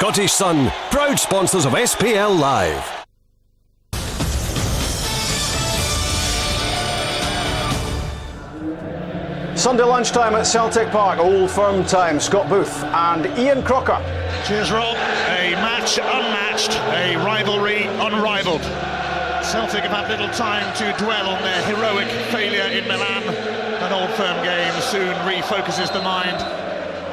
Scottish Sun, proud sponsors of SPL Live. Sunday lunchtime at Celtic Park, Old Firm time. Scott Booth and Ian Crocker. Cheers, Rob. A match unmatched, a rivalry unrivaled. Celtic have had little time to dwell on their heroic failure in Milan. An Old Firm game soon refocuses the mind.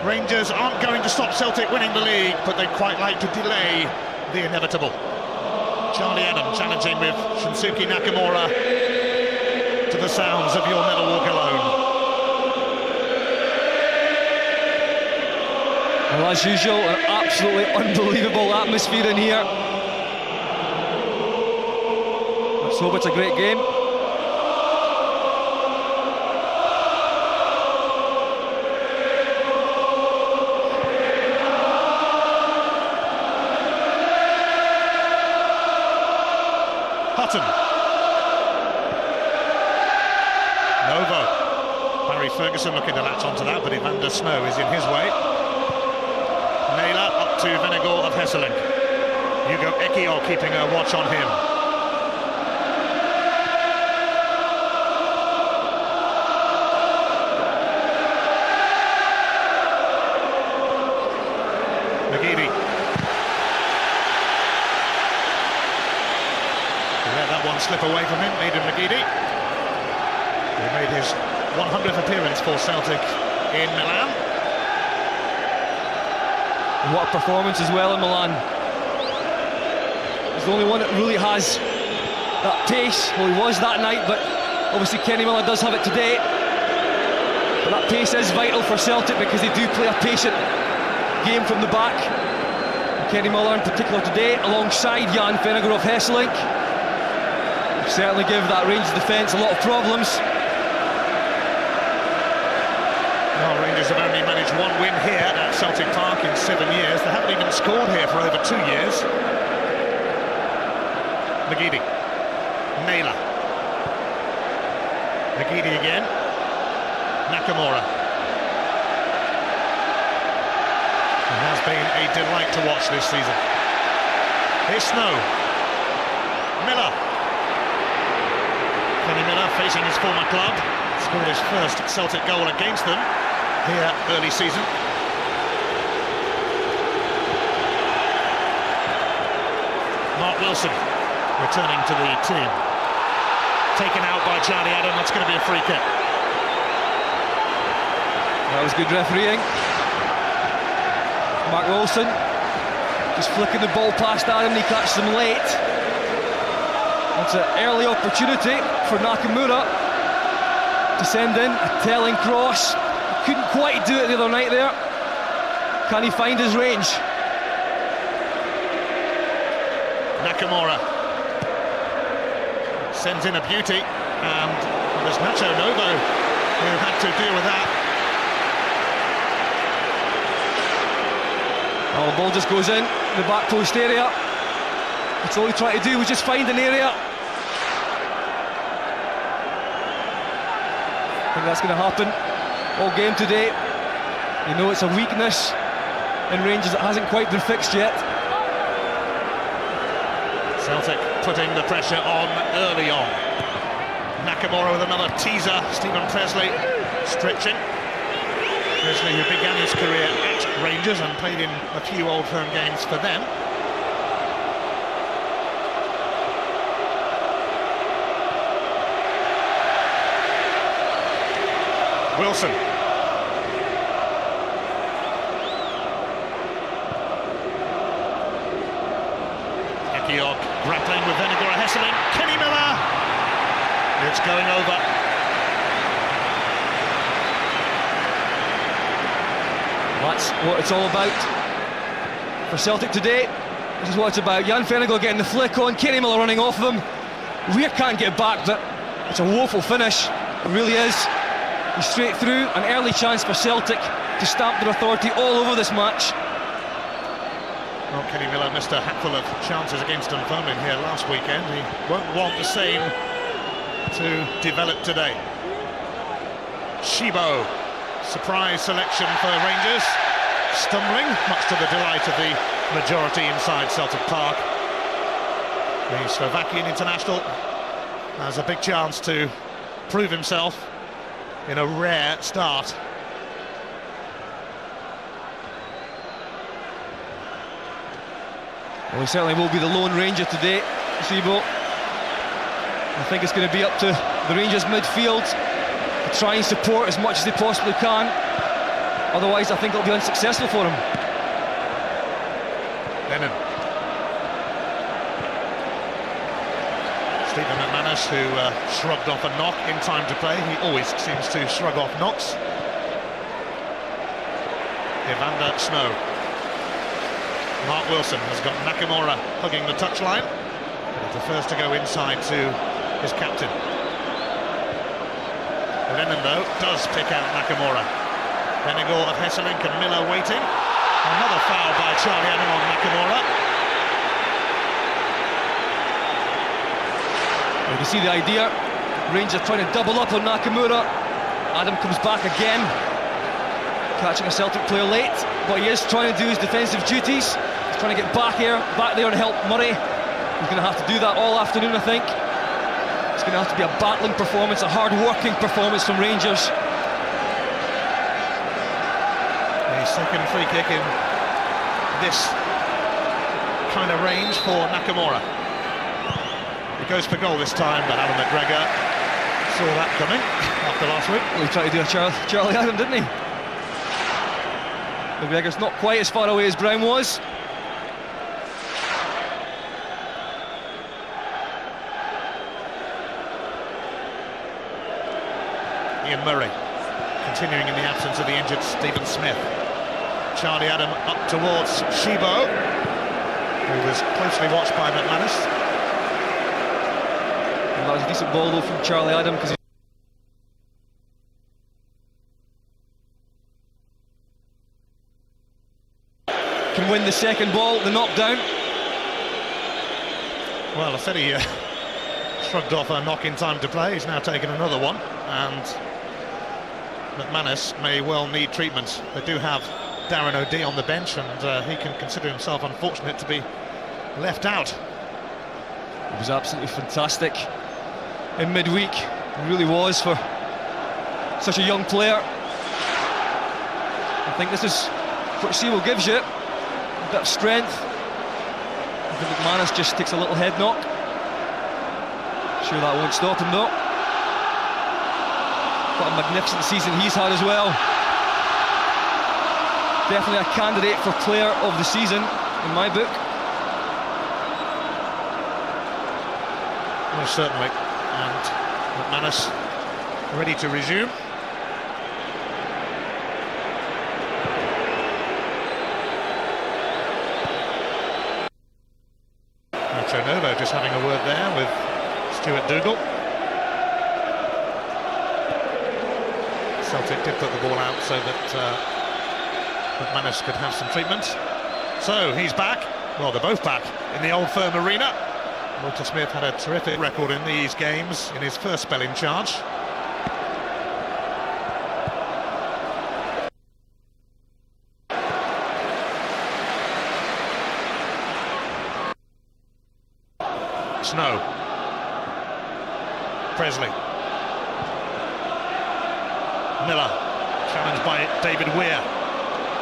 Rangers aren't going to stop Celtic winning the league, but they'd quite like to delay the inevitable. Charlie Adam challenging with Shinsuke Nakamura to the sounds of You'll Never Walk Alone. Well, as usual, an absolutely unbelievable atmosphere in here. Let's hope it's a great game. Hutton. Novo. Barry Ferguson looking to latch onto that, but Evander Snow is in his way. Naylor up to Venegor of Hesselink. Hugo Ekiol keeping a watch on him. McGeady. He let that one slip away from him, Aidan McGeady. He made his 100th appearance for Celtic in Milan. What a performance as well in Milan. He's the only one that really has that pace. Well, he was that night, but obviously Kenny Miller does have it today. But that pace is vital for Celtic because they do play a patient game from the back. And Kenny Miller in particular today, alongside Jan Venegor of Hesselink, certainly give that Rangers defence a lot of problems. Well, Rangers have only managed one win here at Celtic Park in 7 years. They haven't even scored here for over 2 years. McGeady. Naylor. McGeady again. Nakamura. It has been a delight to watch this season. Here's Snow. Miller. Kenny Miller facing his former club. Scored his first Celtic goal against them here early season. Mark Wilson returning to the team. Taken out by Charlie Adam. That's going to be a free kick. That was good refereeing. Mark Wilson just flicking the ball past Adam. He catches him late. That's an early opportunity for Nakamura to send in a telling cross. Couldn't quite do it the other night there. Can he find his range? Nakamura sends in a beauty, and there's Nacho Novo who had to deal with that. Oh, the ball just goes in the back post area. That's all he tried to do, was just find an area. I think that's going to happen all game today. You know it's a weakness in Rangers that hasn't quite been fixed yet. Celtic putting the pressure on early on. Nakamura with another teaser. Stephen Presley stretching. Presley, who began his career at Rangers and played in a few Old Firm games for them. Wilson. Ekiok grappling with Venegor Hesselink. Kenny Miller. It's going over. That's what it's all about for Celtic today. This is what it's about. Jan Venegor getting the flick on, Kenny Miller running off of him. Weir can't get back, but it's a woeful finish. It really is. He's straight through, an early chance for Celtic to stamp their authority all over this match. Well, Kenny Miller missed a handful of chances against Dunfermline here last weekend. He won't want the same to develop today. Shibo, surprise selection for Rangers, stumbling, much to the delight of the majority inside Celtic Park. The Slovakian international has a big chance to prove himself in a rare start. Well, he certainly will be the Lone Ranger today, Sibo. I think it's going to be up to the Rangers midfield to try and support as much as they possibly can. Otherwise, I think it'll be unsuccessful for him. Lennon. Stephen McManus, who shrugged off a knock in time to play. He always seems to shrug off knocks. Evander Snow. Mark Wilson has got Nakamura hugging the touchline. He's the first to go inside to his captain. Lennon, though, does pick out Nakamura. Benigor of Hesselink and Miller waiting. Another foul by Charlie Adam on Nakamura. You can see the idea. Rangers trying to double up on Nakamura. Adam comes back again, catching a Celtic player late, but he is trying to do his defensive duties. He's trying to get back there and help Murray. He's going to have to do that all afternoon, I think. It's going to have to be a battling performance, a hard-working performance from Rangers. A second free kick in this kind of range for Nakamura. He goes for goal this time, but Alan McGregor saw that coming after last week. Well, he tried to do a Charlie Adam, didn't he? McGregor's not quite as far away as Brown was. Ian Murray continuing in the absence of the injured Stephen Smith. Charlie Adam up towards Shibo, who was closely watched by McManus. And that was a decent ball though from Charlie Adam, because he can win the second ball, the knockdown. Well, I said he shrugged off a knock in time to play. He's now taken another one, and McManus may well need treatment. They do have Darren O'Dea on the bench, and he can consider himself unfortunate to be left out. It was absolutely fantastic in midweek. It really was for such a young player. I think this is what Sewell gives you, a bit of strength. I think McManus just takes a little head knock. Sure that won't stop him though. What a magnificent season he's had as well. Definitely a candidate for player of the season in my book. Well, certainly. And McManus ready to resume. Nacho Novo just having a word there with Stuart Dougal. Celtic did put the ball out so that McManus could have some treatment. So he's back. Well, they're both back in the Old Firm Arena. Walter Smith had a terrific record in these games in his first spell in charge. Snow. Presley. Miller, challenged by David Weir,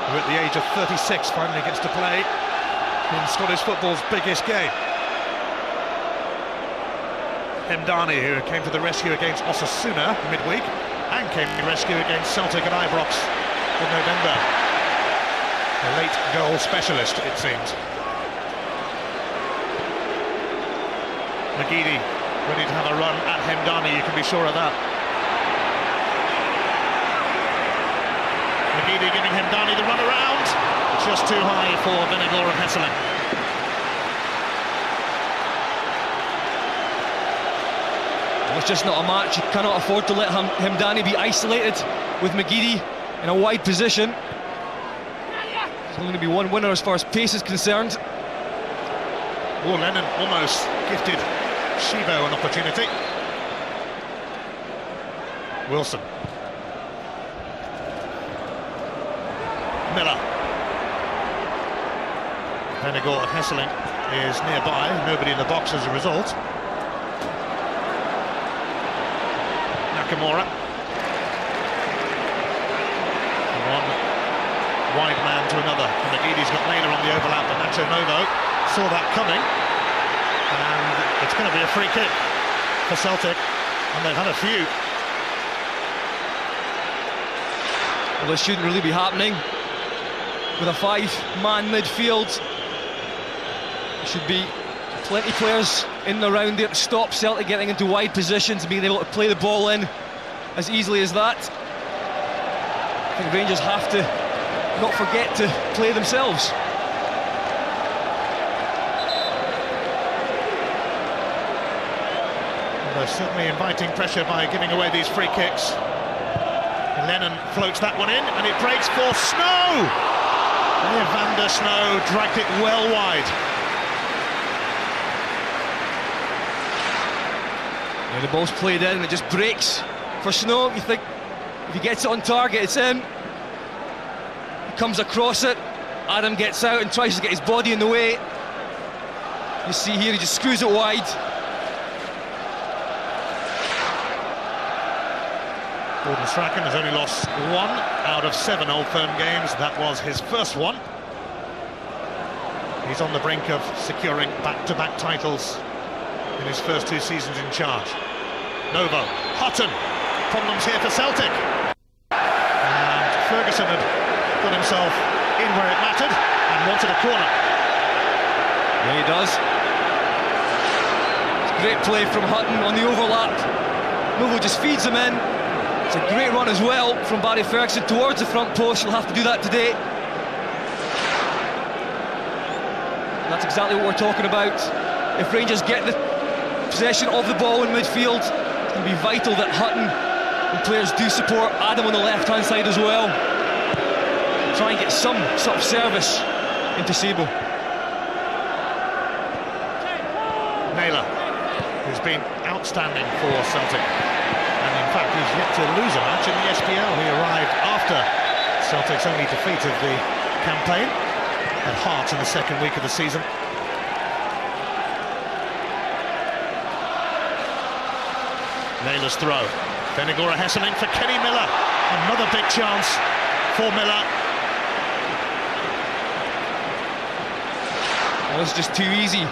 who at the age of 36 finally gets to play in Scottish football's biggest game. Hemdani, who came to the rescue against Osasuna midweek and came to the rescue against Celtic at Ibrox in November. A late goal specialist, it seems. McGeady ready to have a run at Hemdani, you can be sure of that. McGeady giving Hemdani the run around. Just too high for Benigor and Hesselink. Well, it's just not a match. You cannot afford to let Hemdani be isolated with McGeady in a wide position. There's only going to be one winner as far as pace is concerned. Oh, Lennon almost gifted Shibo an opportunity. Wilson. Miller. Vennegoor of Hesseling is nearby, nobody in the box as a result. Nakamura. One wide man to another. McGeady's got Naylor on the overlap, but Nacho Novo saw that coming. And it's going to be a free kick for Celtic, and they've had a few. Well, this shouldn't really be happening. With a 5-man midfield, there should be plenty of players in and around there to stop Celtic getting into wide positions and being able to play the ball in as easily as that. I think Rangers have to not forget to play themselves. They're certainly inviting pressure by giving away these free kicks. Lennon floats that one in, and it breaks for Snow! Van der Snow dragged it well wide. Yeah, the ball's played in and it just breaks for Snow. You think if he gets it on target, it's him. He comes across it. Adam gets out and tries to get his body in the way. You see here, he just screws it wide. Gordon Strachan has only lost 1 out of 7 Old Firm games. That was his first one. He's on the brink of securing back-to-back titles in his first 2 seasons in charge. Novo, Hutton, problems here for Celtic. And Ferguson had got himself in where it mattered and wanted a corner. Yeah, he does. It's great play from Hutton on the overlap. Novo just feeds him in. It's a great run as well from Barry Ferguson towards the front post. He'll have to do that today. And that's exactly what we're talking about. If Rangers get the possession of the ball in midfield, it's going to be vital that Hutton and players do support Adam on the left-hand side as well. Try and get some sort of service into Sabo. Naylor, who's been outstanding for Celtic. In fact, he's yet to lose a match in the SPL. He arrived after Celtic's only defeat of the campaign at Hearts in the second week of the season. Naylor's throw. Vennegoor Hesseling for Kenny Miller. Another big chance for Miller. Well, it's just too easy.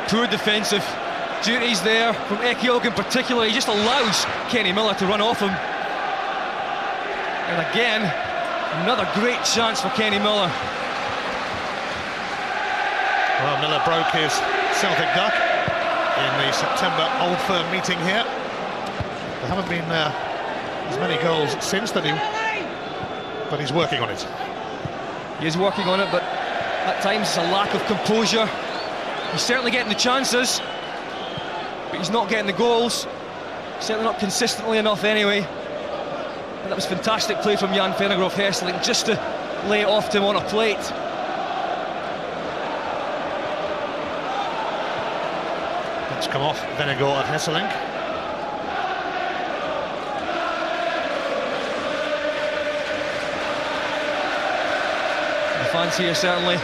Poor defensive duties there from Ekiog in particular. He just allows Kenny Miller to run off him. And again, another great chance for Kenny Miller. Well, Miller broke his Celtic duck in the September Old Firm meeting here. There haven't been as many goals since that, but he's working on it. He is working on it, but at times it's a lack of composure. He's certainly getting the chances, but he's not getting the goals. Certainly not consistently enough anyway. But that was fantastic play from Jan Vennegoor of Hesseling just to lay it off to him on a plate. That's come off Vennegoor of Hesseling. The fans here certainly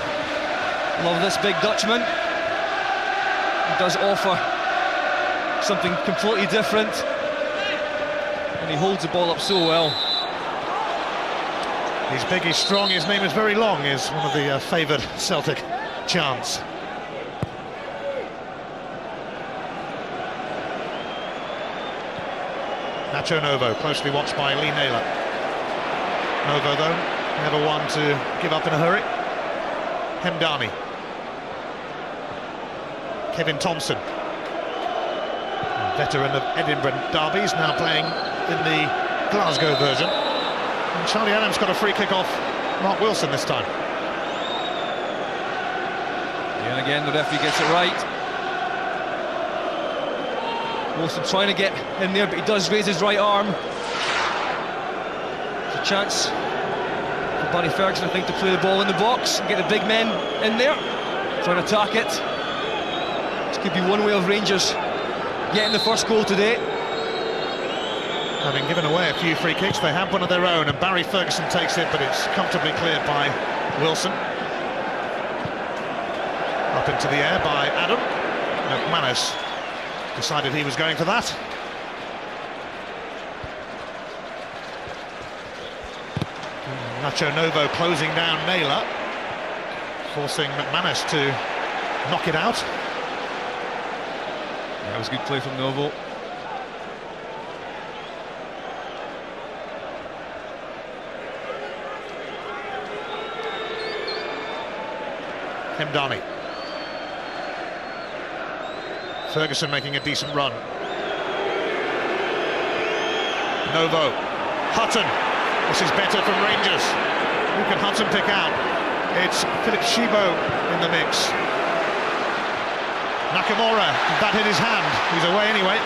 love this big Dutchman. He does offer something completely different, and he holds the ball up so well. He's big, he's strong, his name is very long, is one of the favoured Celtic chants. Nacho Novo, closely watched by Lee Naylor. Novo, though, never one to give up in a hurry. Hemdani. Kevin Thompson, veteran of Edinburgh derbies, now playing in the Glasgow version. And Charlie Adams got a free kick off Mark Wilson this time. Yeah, and again the referee gets it right. Wilson trying to get in there, but he does raise his right arm. It's a chance for Barry Ferguson, I think, to play the ball in the box and get the big men in there, trying to attack it. This could be one way of Rangers getting the first goal today. Having given away a few free kicks, they have one of their own, and Barry Ferguson takes it, but it's comfortably cleared by Wilson. Up into the air by Adam. McManus decided he was going for that. Nacho Novo closing down Naylor, forcing McManus to knock it out. That was good play from Novo. Hemdani. Ferguson making a decent run. Novo. Hutton. This is better from Rangers. Who can Hutton pick out? It's Philip Shibo in the mix. Nakamura, that hit his hand. He's away anyway.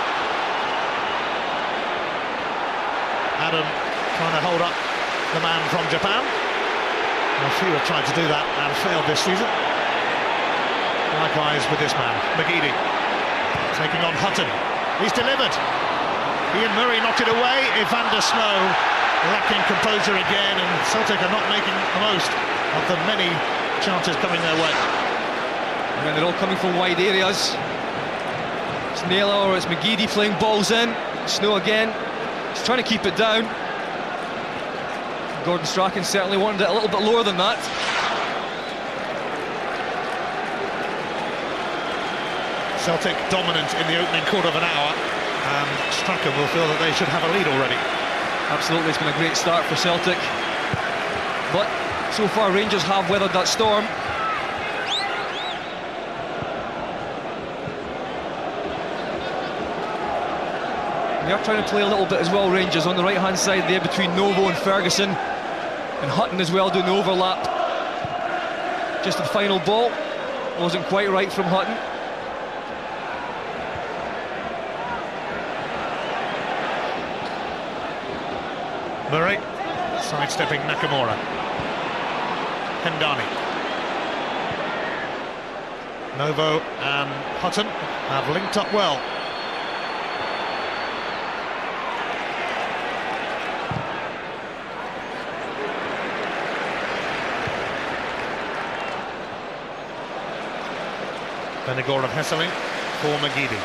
Adam trying to hold up the man from Japan. A few have tried to do that and failed this season. Likewise with this man, McGeady. Taking on Hutton. He's delivered. Ian Murray knocked it away. Van der Snow lacking composure again, and Celtic are not making the most of the many chances coming their way. And they're all coming from wide areas. It's Naylor or it's McGeady playing balls in. Snow again. He's trying to keep it down. Gordon Strachan certainly wanted it a little bit lower than that. Celtic dominant in the opening quarter of an hour, and Strachan will feel that they should have a lead already. Absolutely, it's been a great start for Celtic, but so far Rangers have weathered that storm. They are trying to play a little bit as well, Rangers, on the right hand side there between Novo and Ferguson, and Hutton as well doing the overlap. Just the final ball wasn't quite right from Hutton. Murray sidestepping Nakamura. Hemdani. Novo and Hutton have linked up well. Benegor of Hesseling for McGeady.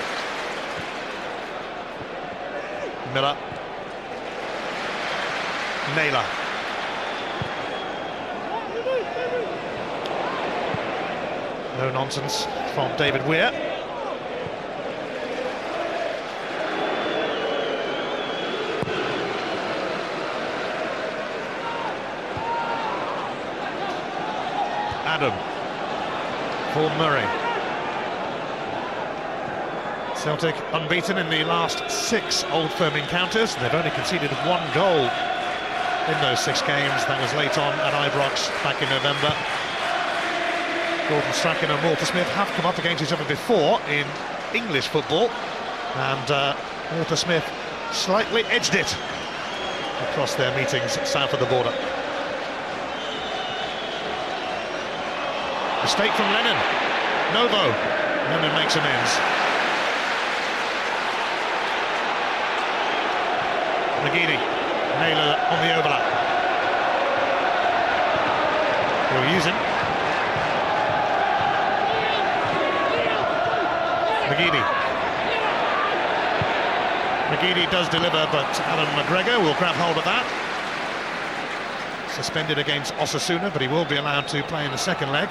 Miller. Naylor. No nonsense from David Weir. Adam for Murray. Celtic unbeaten in the last 6 Old Firm encounters. They've only conceded 1 goal in those 6 games. That was late on at Ibrox back in November. Gordon Strachan and Walter Smith have come up against each other before in English football, and Walter Smith slightly edged it across their meetings south of the border. Mistake from Lennon. Novo. Lennon makes amends. McGeady. Naylor on the overlap. We'll use him. McGeady. McGeady does deliver, but Alan McGregor will grab hold of that. Suspended against Osasuna, but he will be allowed to play in the second leg.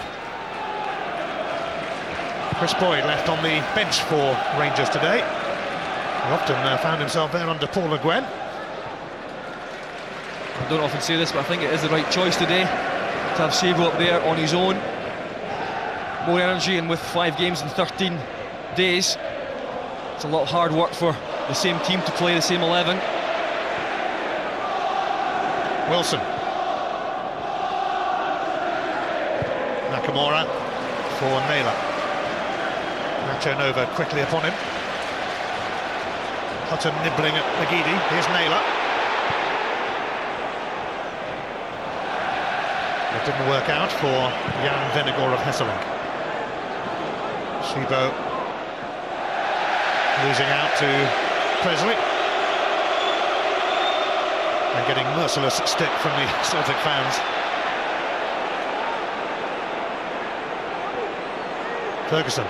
Chris Boyd left on the bench for Rangers today. He often found himself there under Paul Le Guen. I don't often say this, but I think it is the right choice today to have Sabo up there on his own. More energy, and with 5 games in 13 days, it's a lot of hard work for the same team to play the same 11. Wilson. Nakamura for Naylor. Nacho Nova quickly upon him. Hutton nibbling at McGeady. Here's Naylor. It didn't work out for Jan Venegor of Hesseling. Shibo losing out to Presley. And getting merciless stick from the Celtic fans. Ferguson.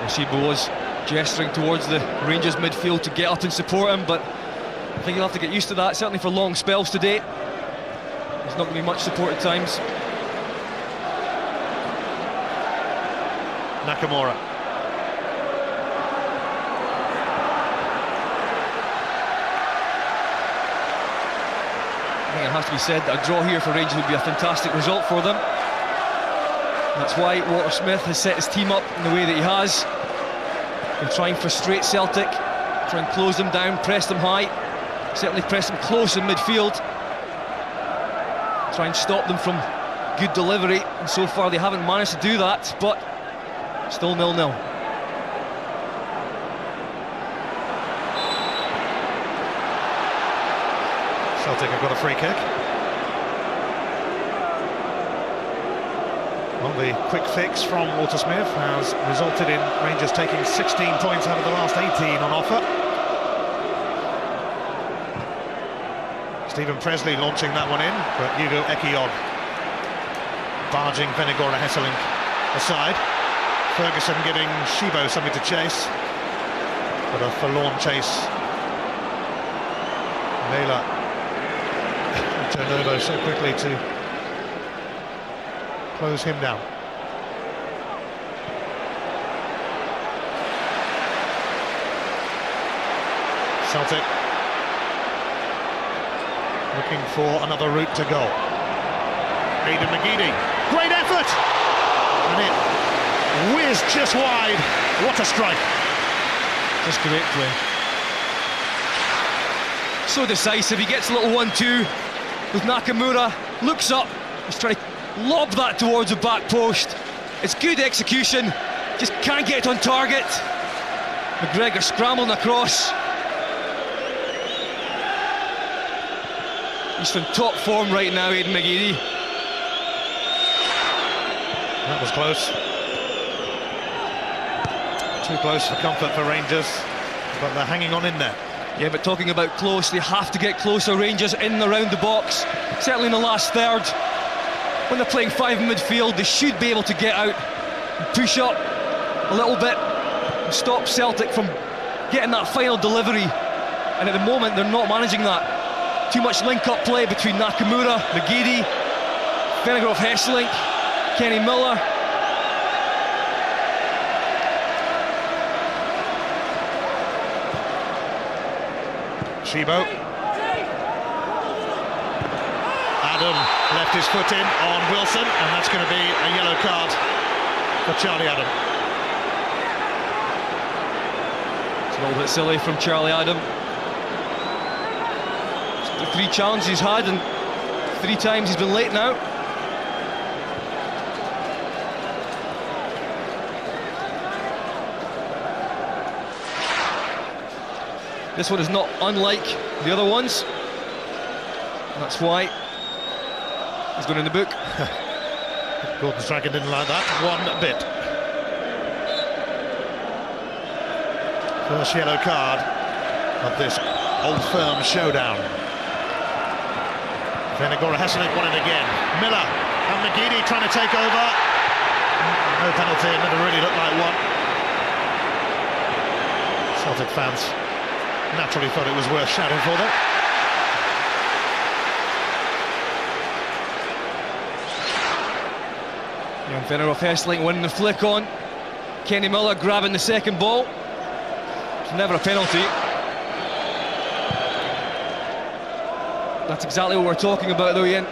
Oshibo was gesturing towards the Rangers midfield to get up and support him, but I think he'll have to get used to that, certainly for long spells today. There's not going to be much support at times. Nakamura. I think it has to be said that a draw here for Rangers would be a fantastic result for them. That's why Walter Smith has set his team up in the way that he has. He'll try and frustrate Celtic, try and close them down, press them high, certainly press them close in midfield, try and stop them from good delivery, and so far they haven't managed to do that, but still 0-0. Celtic have got a free kick. Well, the quick fix from Walter Smith has resulted in Rangers taking 16 points out of the last 18 on offer. Stephen Presley launching that one in, but Hugo Ekiog barging Venegora Hesselink aside. Ferguson giving Shibo something to chase, but a forlorn chase. Naylor turned over so quickly to close him down. Celtic looking for another route to goal. Aidan McGeady, great effort! And it whizzed just wide. What a strike. Just great play. So decisive, he gets a little 1-2 with Nakamura, looks up, he's trying to lob that towards the back post. It's good execution, just can't get it on target. McGregor scrambling across. He's in top form right now, Aidan McGeady. That was close. Too close for comfort for Rangers, but they're hanging on in there. Yeah, but talking about close, they have to get closer, Rangers, in and around the box, certainly in the last third. When they're playing five in midfield, they should be able to get out and push up a little bit and stop Celtic from getting that final delivery. And at the moment, they're not managing that. Too much link-up play between Nakamura, McGeady, Venegora Hesselink, Kenny Miller. Shibo. Adam left his foot in on Wilson, and that's going to be a yellow card for Charlie Adam. It's a little bit silly from Charlie Adam. The 3 challenges he's had, and 3 times he's been late now. This one is not unlike the other ones, and that's why he's going in the book. Gordon Strachan didn't like that one bit. First yellow card of this Old Firm showdown. Venegora Hesselink won it again. Miller and McGeady trying to take over. No penalty, it never really looked like one. Celtic fans naturally thought it was worth shouting for them. And Venegora Hesselink winning the flick on. Kenny Miller grabbing the second ball. It's never a penalty. That's exactly what we're talking about though, Ian.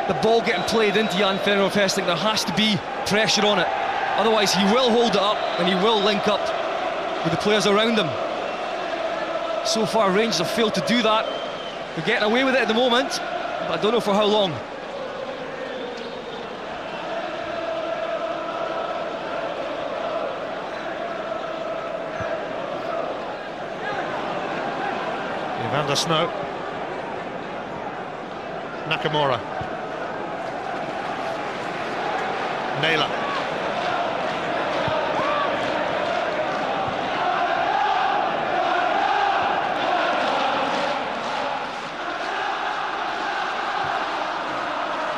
The ball getting played into Jan Venegora Hesselink, there has to be pressure on it. Otherwise he will hold it up and he will link up with the players around him. So far Rangers have failed to do that. They're getting away with it at the moment, but I don't know for how long. Evander Snow. Nakamura. Naylor.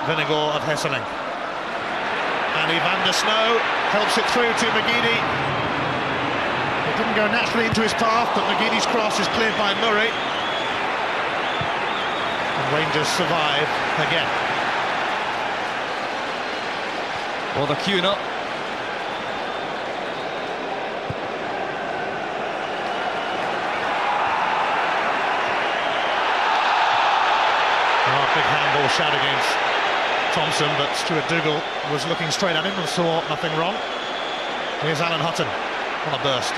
Vennegoor of Hesseling. And Van der Snow helps it through to McGeady. It didn't go naturally into his path, but McGeady's cross is cleared by Murray. And Rangers survive again. Well, they're queuing up. Big handball shot against Thompson, but Stuart Dougal was looking straight at him and saw nothing wrong. Here's Alan Hutton on a burst.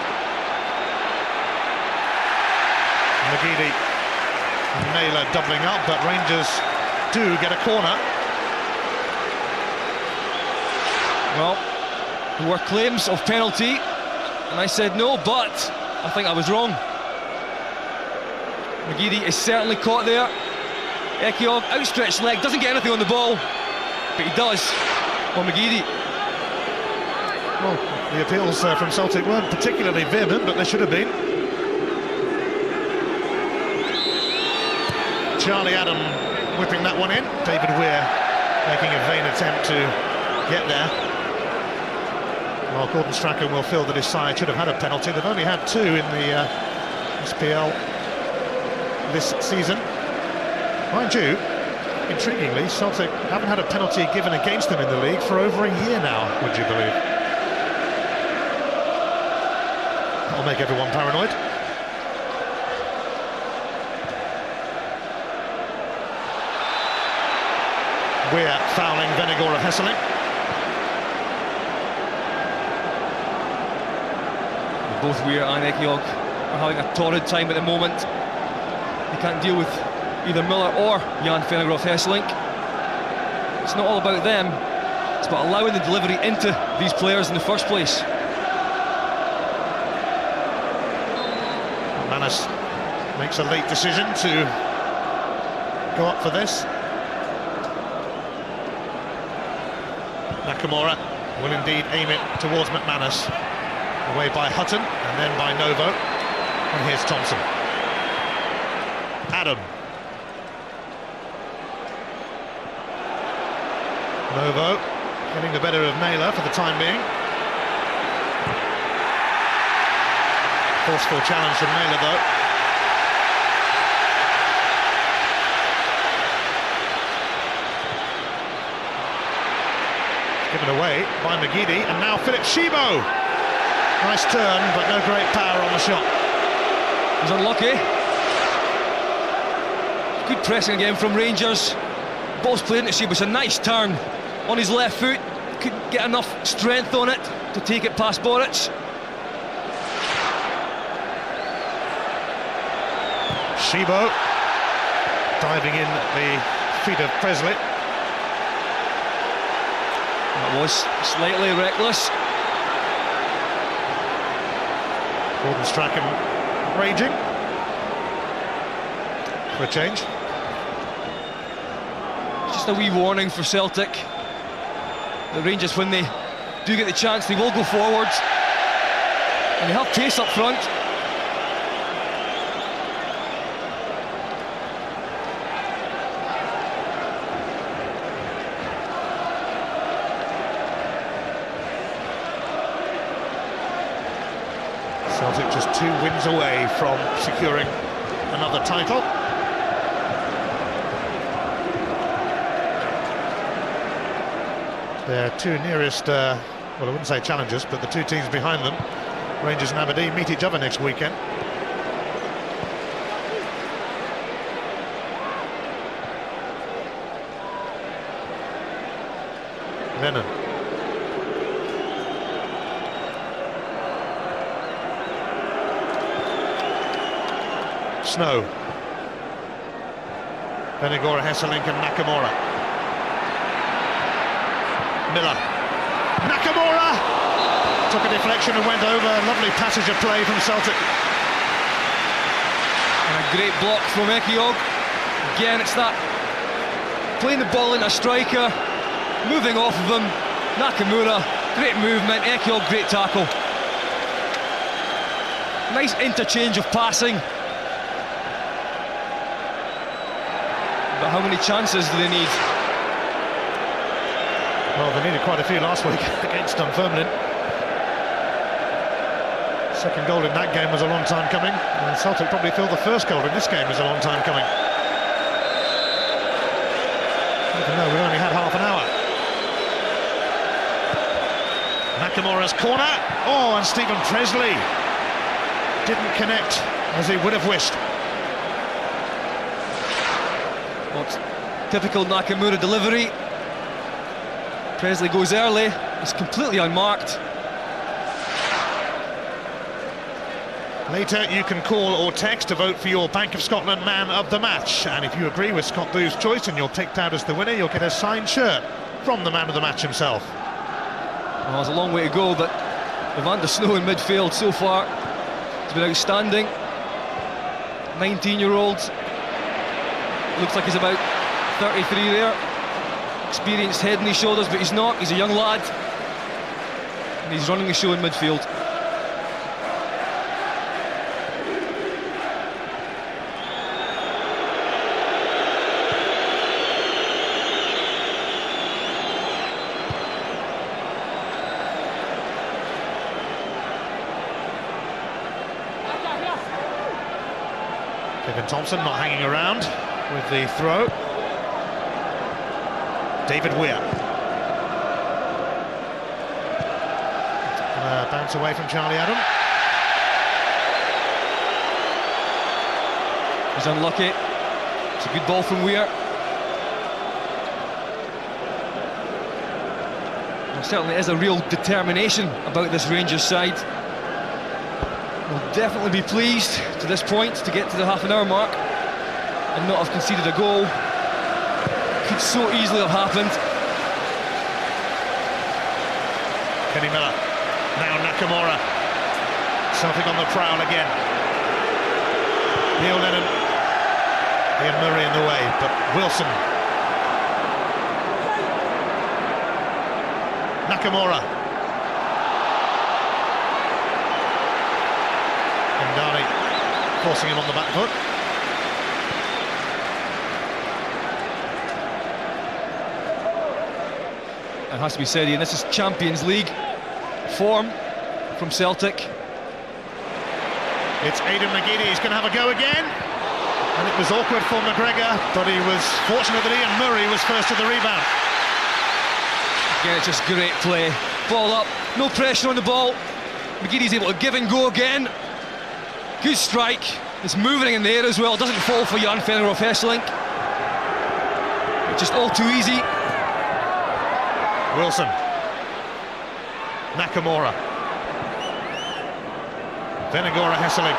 McGeady and Naylor doubling up, but Rangers do get a corner. Well, there were claims of penalty, and I said no, but I think I was wrong. McGeady is certainly caught there. Ekiog, outstretched leg, doesn't get anything on the ball, but he does on McGeady. Well, the appeals from Celtic weren't particularly vehement, but they should have been. Charlie Adam whipping that one in. David Weir making a vain attempt to get there. Well, Gordon Strachan will feel that his side should have had a penalty. They've only had two in the SPL this season. Mind you, intriguingly, Celtic haven't had a penalty given against them in the league for over a year now, would you believe? That'll make everyone paranoid. We're fouling Vennegoor of Hesseling. Both Weir and Ekiog are having a torrid time at the moment. They can't deal with either Miller or Jan Vennegoor of Hesseling. It's not all about them, it's about allowing the delivery into these players in the first place. Manus makes a late decision to go up for this. Nakamura will indeed aim it towards McManus. Away by Hutton and then by Novo. And here's Thompson. Adam. Novo getting the better of Naylor for the time being. Forceful challenge from Naylor though. Given away by McGeady, and now Philip Shibo. Nice turn, but no great power on the shot. He's unlucky. Good pressing again from Rangers. Ball's played into Shibo, it's a nice turn on his left foot. Couldn't get enough strength on it to take it past Boric. Shibo diving in at the feet of Presley. That was slightly reckless. Gordon Strachan raging for a change. Just a wee warning for Celtic. The Rangers, when they do get the chance, they will go forwards. And they have pace up front. Celtic just 2 wins away from securing another title. Their two nearest, well, I wouldn't say challengers, but the two teams behind them, Rangers and Aberdeen, meet each other next weekend. Lennon. Snow. Vennegoor, Hesseling and Nakamura. Miller. Nakamura! Took a deflection and went over. Lovely passage of play from Celtic. And a great block from Ekiog. Again, it's that playing the ball into a striker, moving off of him. Nakamura, great movement. Ekiog, great tackle. Nice interchange of passing. But how many chances do they need? Well, they needed quite a few last week against Dunfermline. Second goal in that game was a long time coming, and Celtic probably feel the first goal in this game is a long time coming. Even though we've only had half an hour. Nakamura's corner. Oh, and Stephen Presley didn't connect as he would have wished. Well, it's typical Nakamura delivery. Presley goes early, he's completely unmarked. Later you can call or text to vote for your Bank of Scotland Man of the Match, and if you agree with Scott Booth's choice and you're picked out as the winner, you'll get a signed shirt from the Man of the Match himself. Well, there's a long way to go, but Van der Snow in midfield so far has been outstanding. 19-year-old, looks like he's about 33 there. Experienced head on his shoulders, but he's not. He's a young lad, and he's running the show in midfield. Kevin Thompson not hanging around with the throw. David Weir. Bounce away from Charlie Adam. He's unlucky. It's a good ball from Weir. There certainly is a real determination about this Rangers side. We'll definitely be pleased to this point to get to the half-an-hour mark and not have conceded a goal. Could so easily have happened. Kenny Miller. Now Nakamura. Celtic on the prowl again. Neil Lennon. Ian Murray in the way, but Wilson. Nakamura. Ndani forcing him on the back foot. It has to be said, Ian, this is Champions League form from Celtic. It's Aidan McGeady, he's going to have a go again. And it was awkward for McGregor, but he was fortunate that Ian Murray was first to the rebound. Again, it's just great play. Ball up, no pressure on the ball. McGeady's able to give and go again. Good strike. It's moving in the air as well. It doesn't fall for Jan Fenner of Hesselink. It's just all too easy. Wilson. Nakamura. Venagora Hesselink.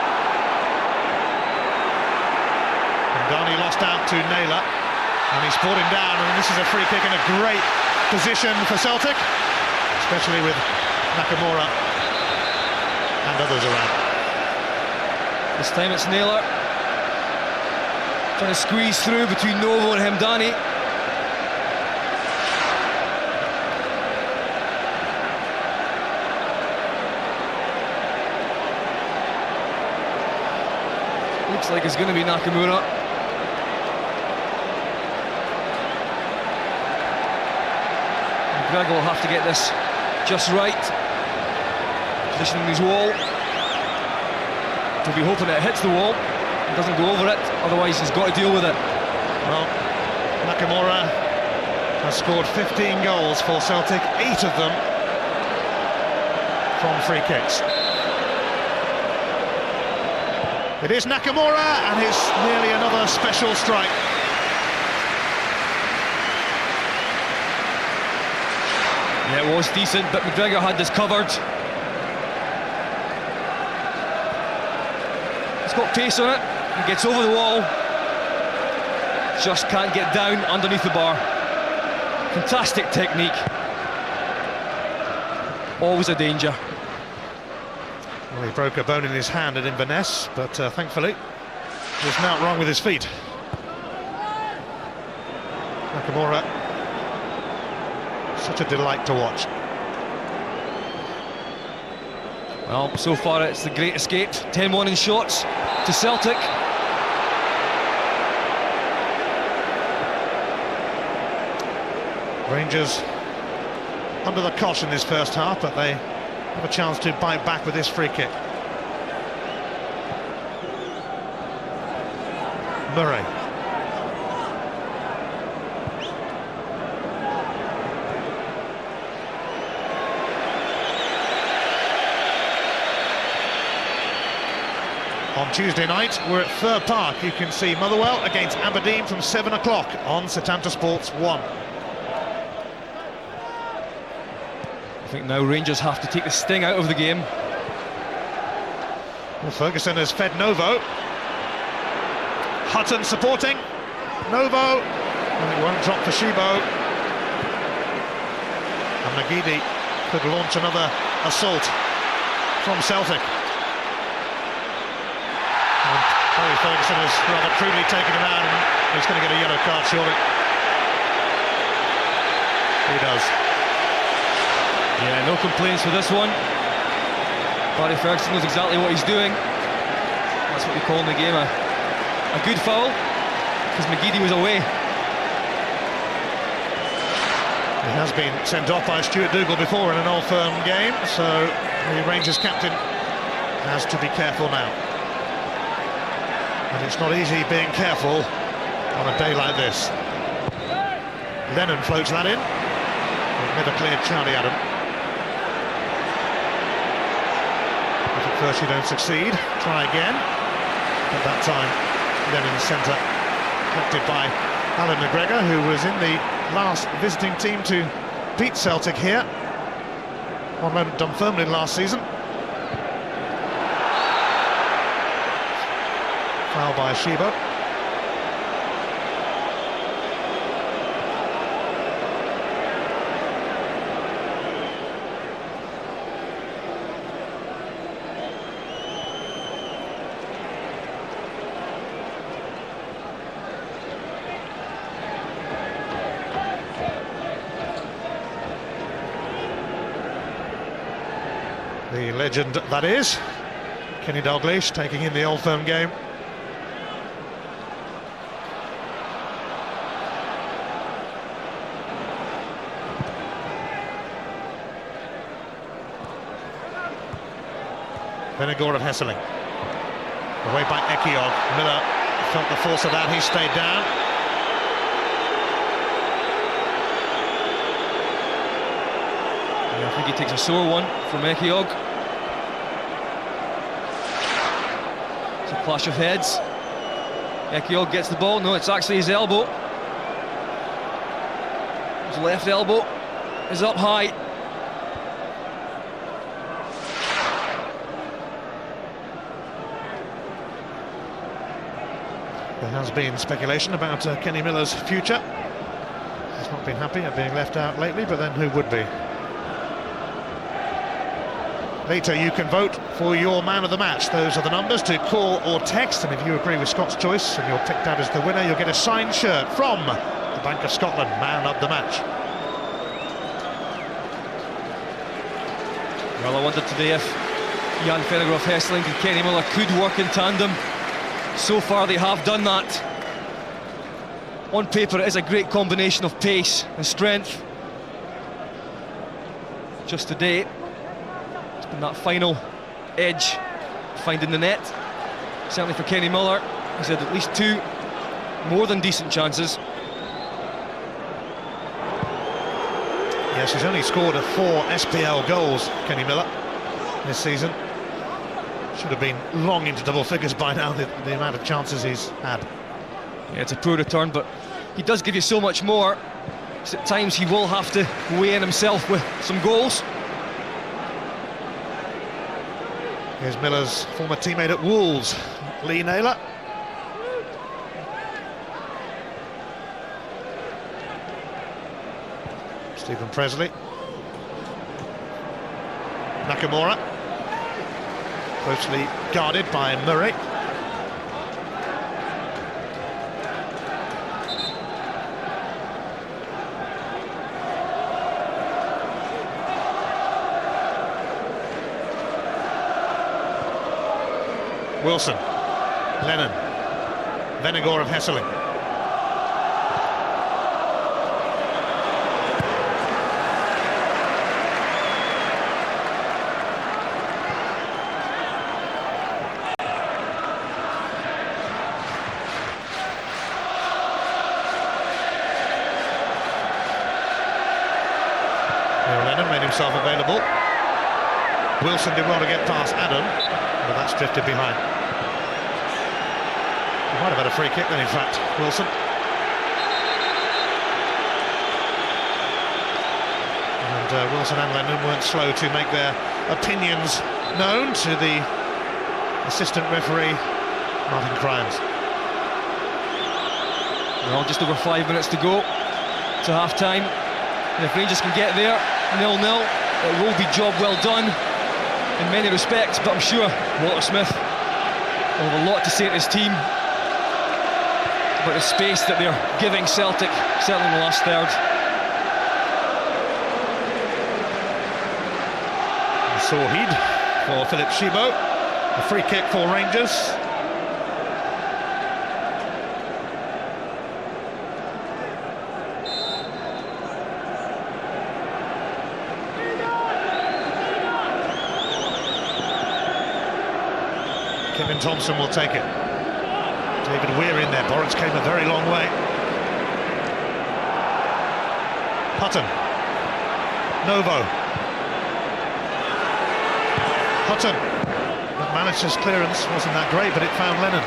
Ndani lost out to Naylor, and he's brought him down, and this is a free kick in a great position for Celtic, especially with Nakamura and others around. This time it's Naylor trying to squeeze through between Novo and Hemdani. Looks like it's going to be Nakamura. McGregor will have to get this just right. Positioning his wall. He'll be hoping it hits the wall and doesn't go over it, otherwise he's got to deal with it. Well, Nakamura has scored 15 goals for Celtic, 8 of them from free kicks. It is Nakamura, and it's nearly another special strike. Yeah, it was decent, but McGregor had this covered. He's got pace on it, he gets over the wall, just can't get down underneath the bar. Fantastic technique. Always a danger. Well, he broke a bone in his hand at Inverness, but thankfully there's nothing wrong with his feet. Nakamura, such a delight to watch. Well, so far it's the great escape. 10-1 in shots to Celtic. Rangers under the cosh in this first half, but they have a chance to bite back with this free kick. Murray. On Tuesday night, we're at Fir Park. You can see Motherwell against Aberdeen from 7 o'clock on Setanta Sports 1. I think now Rangers have to take the sting out of the game. Well, Ferguson has fed Novo. Hutton supporting. Novo. And it won't drop for Shibo. And Nagidi could launch another assault from Celtic. And Barry Ferguson has rather crudely taken him out, and he's going to get a yellow card, surely. He does. Yeah, no complaints for this one. Barry Ferguson knows exactly what he's doing. That's what we call in the game a good foul, because McGeady was away. He has been sent off by Stuart Dougal before in an Old Firm game, so the Rangers captain has to be careful now. And it's not easy being careful on a day like this. Lennon floats that in. It never cleared Charlie Adam. If at first you don't succeed, try again. At that time, Lennon's centre, captured by Alan McGregor, who was in the last visiting team to beat Celtic here on loan at Dunfermline last season. Foul by Shibo. The legend that is Kenny Dalglish taking in the Old Firm game. Venegor of Hesseling. Away by Ekiog. Miller felt the force of that, he stayed down. Yeah, I think he takes a sore one from Ekiog. It's a clash of heads. Ekiog gets the ball. No, it's actually his elbow. His left elbow is up high. There has been speculation about Kenny Miller's future. He's not been happy at being left out lately, but then who would be? Later you can vote for your man of the match. Those are the numbers to call or text, and if you agree with Scott's choice and you're picked out as the winner, you'll get a signed shirt from the Bank of Scotland man of the match. Well, I wondered today if Jan Venegor of Hesseling and Kenny Miller could work in tandem. So far they have done that. On paper it is a great combination of pace and strength. Just today it's been that final edge finding the net. Certainly for Kenny Miller, he's had at least two more than decent chances. Yes, he's only scored 4 SPL goals, Kenny Miller, this season. Should have been long into double figures by now, the amount of chances he's had. Yeah, it's a poor return, but he does give you so much more. So at times he will have to weigh in himself with some goals. Here's Miller's former teammate at Wolves, Lee Naylor. Stephen Presley. Nakamura. Closely guarded by Murray. Wilson. Lennon. Venegor of Hesseling. made himself available. Wilson did well to get past Adam, but that's drifted behind. He might have had a free kick then, in fact, Wilson. And Wilson and Lennon weren't slow to make their opinions known to the assistant referee, Martin Crimes. Well, just over 5 minutes to go to half-time. And if Rangers can get there, 0-0, it will be job well done in many respects, but I'm sure Walter Smith will have a lot to say to his team about the space that they're giving Celtic, certainly in the last third. Soheed for Philip Shibo. A free kick for Rangers. Kevin Thompson will take it. David Weir in there. Boris came a very long way. Hutton. Novo. Hutton. McManus's clearance wasn't that great, but it found Lennon.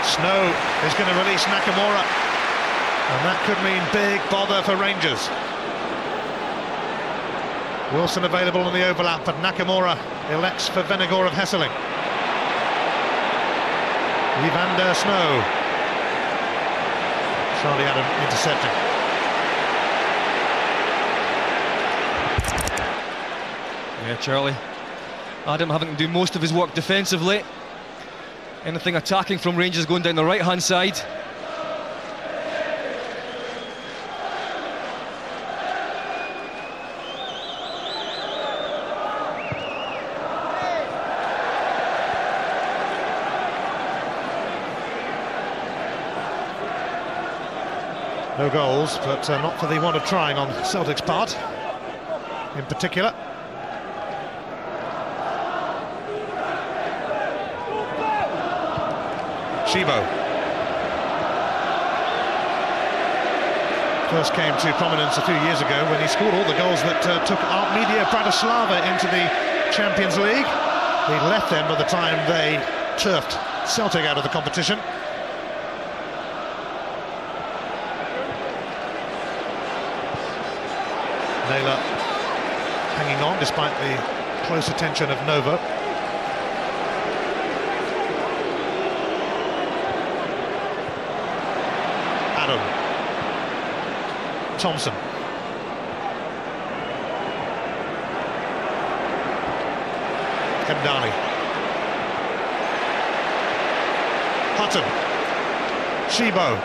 Snow is going to release Nakamura, and that could mean big bother for Rangers. Wilson available on the overlap, but Nakamura elects for Vennegoor of Hesseling. Evander Snow. Charlie Adam intercepting. Yeah, Charlie Adam having to do most of his work defensively. Anything attacking from Rangers going down the right-hand side. No goals, but not for the want of trying on Celtic's part, in particular. Shibo. First came to prominence a few years ago when he scored all the goals that took Artmedia Bratislava into the Champions League. He left them by the time they turfed Celtic out of the competition. Naylor hanging on despite the close attention of Novo. Adam. Thompson. Kemdani. Hutton. Shibo.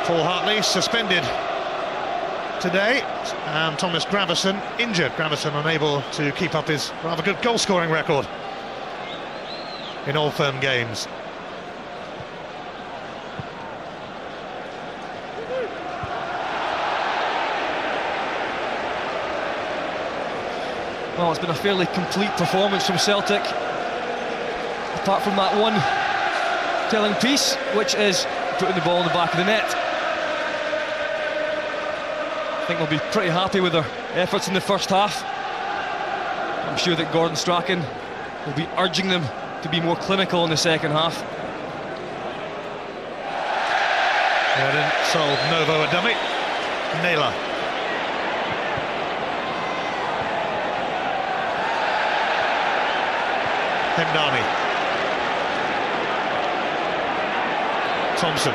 Paul Hartley suspended today, and Thomas Gravesen injured. Gravesen unable to keep up his rather good goal-scoring record in all firm games. Well, it's been a fairly complete performance from Celtic, apart from that one telling piece, which is putting the ball in the back of the net. I think they'll be pretty happy with their efforts in the first half. I'm sure that Gordon Strachan will be urging them to be more clinical in the second half. Gordon sold Novo a dummy. Naylor. Hemdani. Thompson.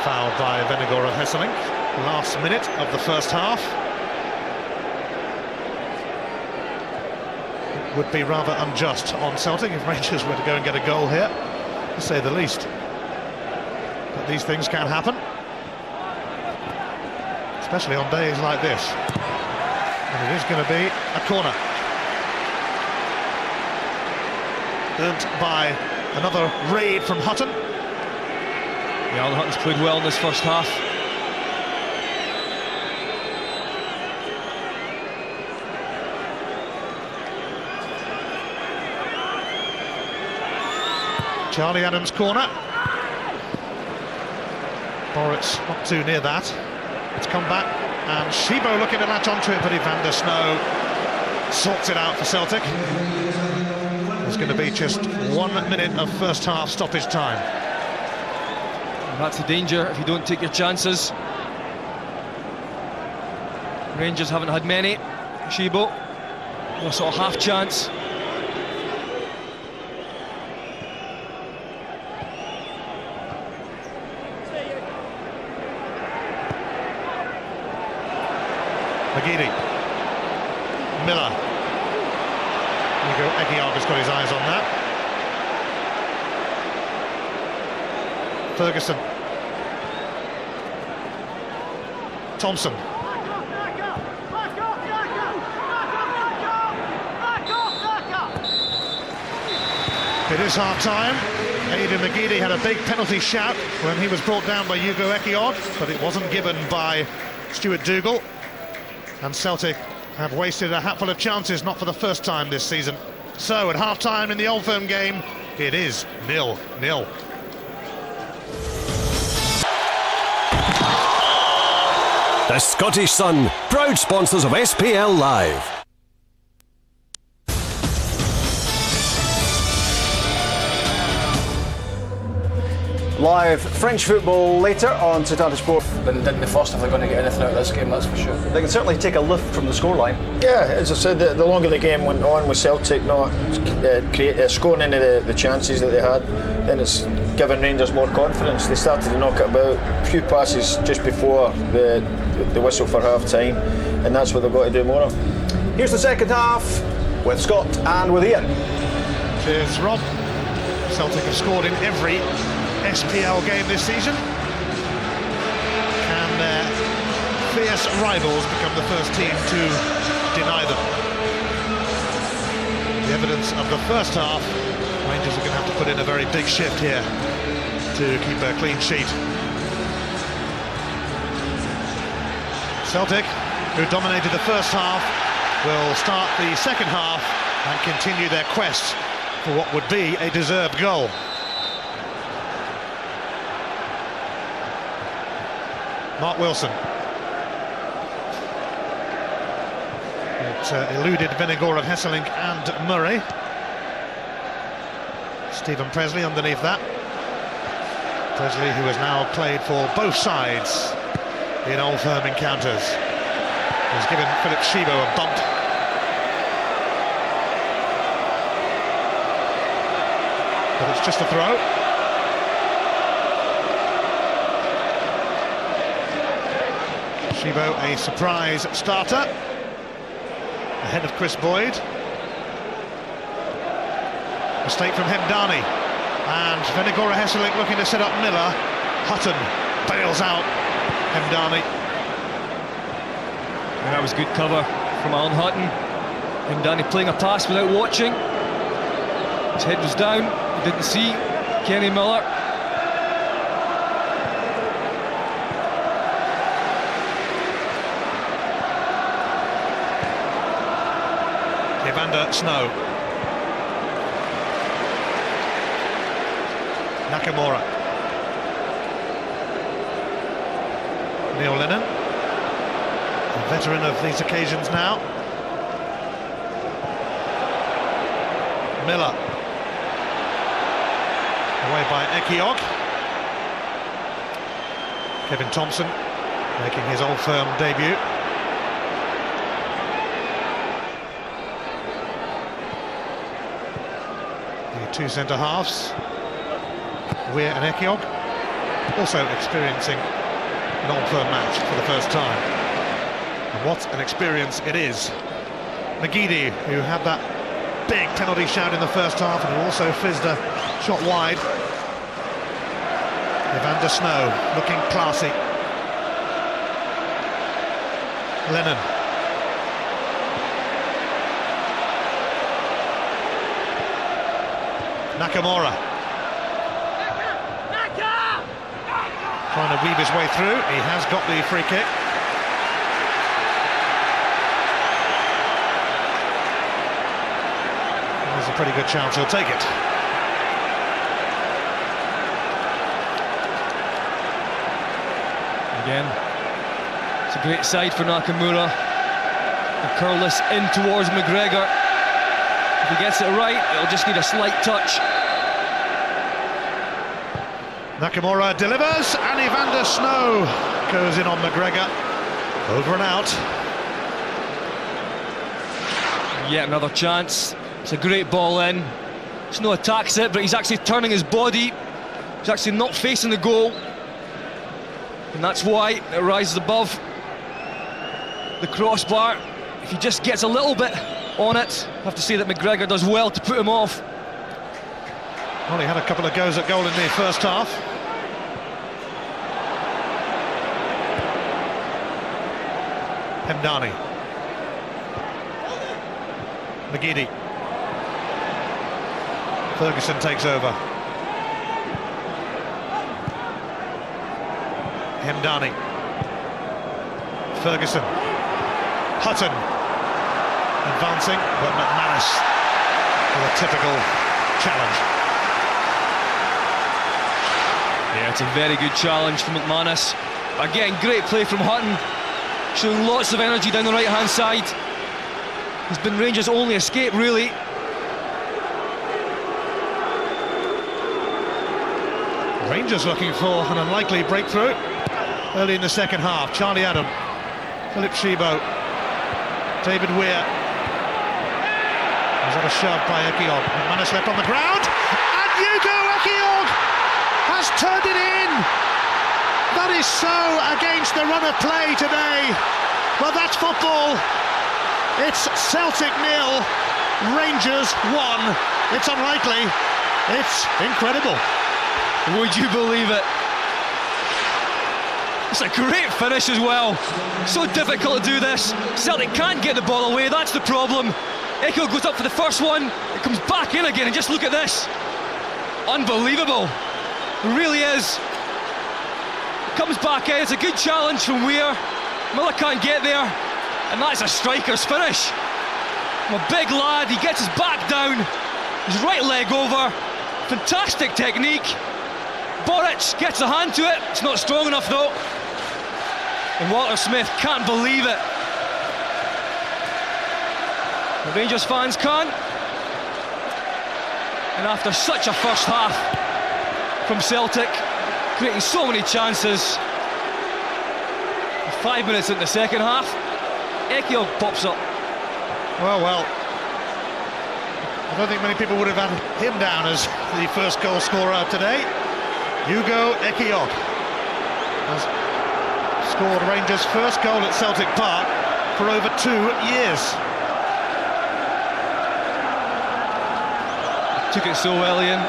Fouled by Vennegoor of Hesseling. Last minute of the first half. It would be rather unjust on Celtic if Rangers were to go and get a goal here, to say the least. But these things can happen, especially on days like this. And it is going to be a corner. Earned by another raid from Hutton. Yeah, Alan Hutton's played well in this first half. Charlie Adams' corner. Boritz not too near that. It's come back, and Shibo looking to latch onto it, but Van der Snow sorts it out for Celtic. There's going to be just 1 minute of first half stoppage time. And that's the danger if you don't take your chances. Rangers haven't had many. Shibo, a sort of half chance. McGeady, Miller, Hugo Ekiog has got his eyes on that. Ferguson, Thompson. It is half time. Aidan McGeady had a big penalty shout when he was brought down by Hugo Ekiog, but it wasn't given by Stuart Dougal. And Celtic have wasted a hatful of chances, not for the first time this season. So at half-time in the Old Firm game, it is 0-0. The Scottish Sun, proud sponsors of SPL Live. Live French football later on Total Sport. But didn't the first if they're going to get anything out of this game, that's for sure. They can certainly take a lift from the scoreline. Yeah, as I said, the longer the game went on with Celtic not scoring any of the chances that they had, then it's given Rangers more confidence. They started to knock it about, a few passes just before the whistle for half time, and that's what they've got to do more of. Here's the second half with Scott and with Ian. Cheers, Rob. Celtic have scored in every SPL game this season. Can their fierce rivals become the first team to deny them? The evidence of the first half, Rangers are going to have to put in a very big shift here to keep a clean sheet. Celtic, who dominated the first half, will start the second half and continue their quest for what would be a deserved goal. Mark Wilson. It eluded Venegor of Hesselink and Murray. Stephen Presley underneath that. Presley, who has now played for both sides in Old Firm encounters, has given Philip Shibo a bump. But it's just a throw. Shibo, a surprise starter, ahead of Chris Boyd. Mistake from Hemdani, and Venegora Hesselink looking to set up Miller. Hutton bails out Hemdani. And that was good cover from Alan Hutton. Hemdani playing a pass without watching. His head was down, he didn't see Kenny Miller. Van der Snow. Nakamura. Neil Lennon, a veteran of these occasions now. Miller. Away by Ekiog. Kevin Thompson making his Old Firm debut. Two centre-halves, Weir and Ekiog, also experiencing an Old Firm match for the first time. And what an experience it is. McGeady, who had that big penalty shout in the first half and who also fizzed a shot wide. Van der Snow looking classy. Lennon. Nakamura trying to weave his way through. He has got the free kick. There's a pretty good chance he'll take it. Again, it's a great side for Nakamura. The curl this in towards McGregor. If he gets it right, it'll just need a slight touch. Nakamura delivers, and Evander Snow goes in on McGregor. Over and out. Yet another chance. It's a great ball in. Snow attacks it, but he's actually turning his body. He's actually not facing the goal. And that's why it rises above the crossbar. If he just gets a little bit on it, I have to say that McGregor does well to put him off. Well, he had a couple of goes at goal in the first half. Hemdani. McGeady. Ferguson takes over. Hemdani. Ferguson. Hutton. Advancing, but McManus with a typical challenge. Yeah, it's a very good challenge from McManus. Again, great play from Hutton, showing lots of energy down the right-hand side. He's been Rangers' only escape, really. Rangers looking for an unlikely breakthrough early in the second half. Charlie Adam, Philip Shebo, David Weir. Was that a shove by Ekiog? McManus left on the ground, and Hugo Ekiog has turned it in. That is so against the run of play today. Well, that's football. It's Celtic 0, Rangers 1. It's unlikely. It's incredible. Would you believe it? It's a great finish as well. So difficult to do this. Celtic can't get the ball away, that's the problem. Echo goes up for the first one, it comes back in again, and just look at this. Unbelievable. It really is. Comes back in, it's a good challenge from Weir. Miller can't get there, and that's a striker's finish. From a big lad, he gets his back down, his right leg over. Fantastic technique. Boric gets a hand to it, it's not strong enough though. And Walter Smith can't believe it. The Rangers fans can't. And after such a first half from Celtic, creating so many chances, 5 minutes into the second half, Ekiog pops up. Well, I don't think many people would have had him down as the first goal scorer today. Hugo Ekiog has scored Rangers' first goal at Celtic Park for over 2 years. Took it so well, Ian.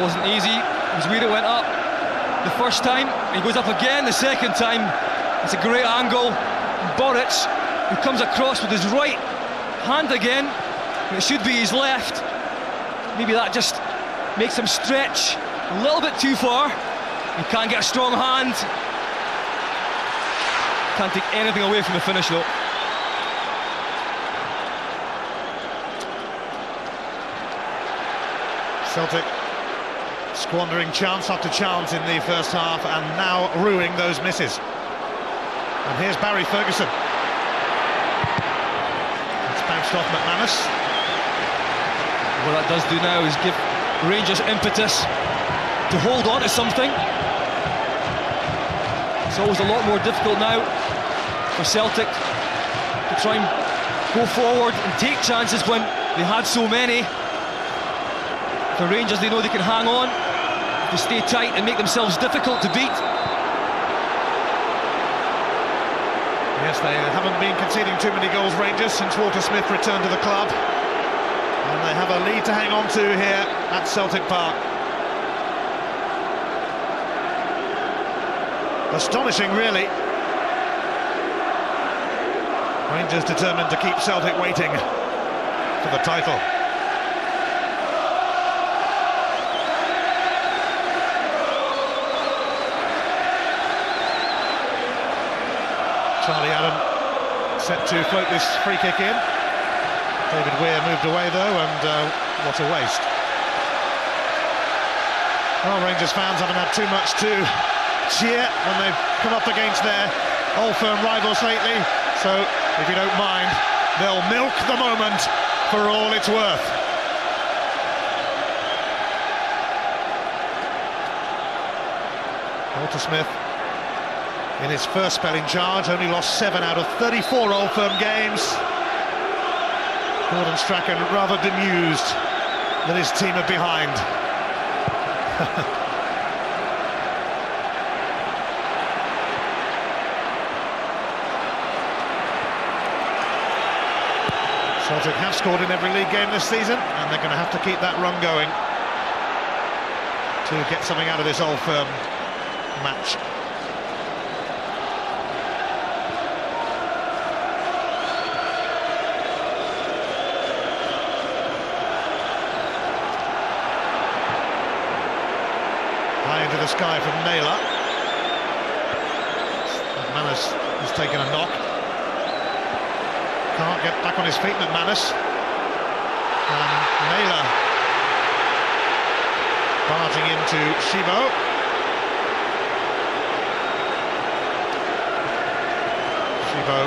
Wasn't easy. It was weird it went up the first time. He goes up again the second time. It's a great angle. And Boric, who comes across with his right hand again, and it should be his left. Maybe that just makes him stretch a little bit too far. He can't get a strong hand. Can't take anything away from the finish though. Celtic squandering chance after chance in the first half and now ruining those misses. And here's Barry Ferguson. It's bounced off McManus. What that does do now is give Rangers impetus to hold on to something. It's always a lot more difficult now for Celtic to try and go forward and take chances when they had so many. For Rangers, they know they can hang on if they stay tight and make themselves difficult to beat. Yes, they haven't been conceding too many goals, Rangers, since Walter Smith returned to the club. And they have a lead to hang on to here at Celtic Park. Astonishing, really. Rangers determined to keep Celtic waiting for the title. Charlie Adam set to float this free kick in. David Weir moved away though, and what a waste. Well, Rangers fans haven't had too much to cheer when they've come up against their Old Firm rivals lately. So, if you don't mind, they'll milk the moment for all it's worth. Walter Smith, in his first spell in charge, only lost 7 out of 34 Old Firm games. Gordon Strachan rather bemused that his team are behind. Celtic have scored in every league game this season, and they're going to have to keep that run going to get something out of this Old Firm match. High into the sky from Naylor. McManus has taken a knock. Can't get back on his feet, McManus. And Naylor barging into Shibo. Shibo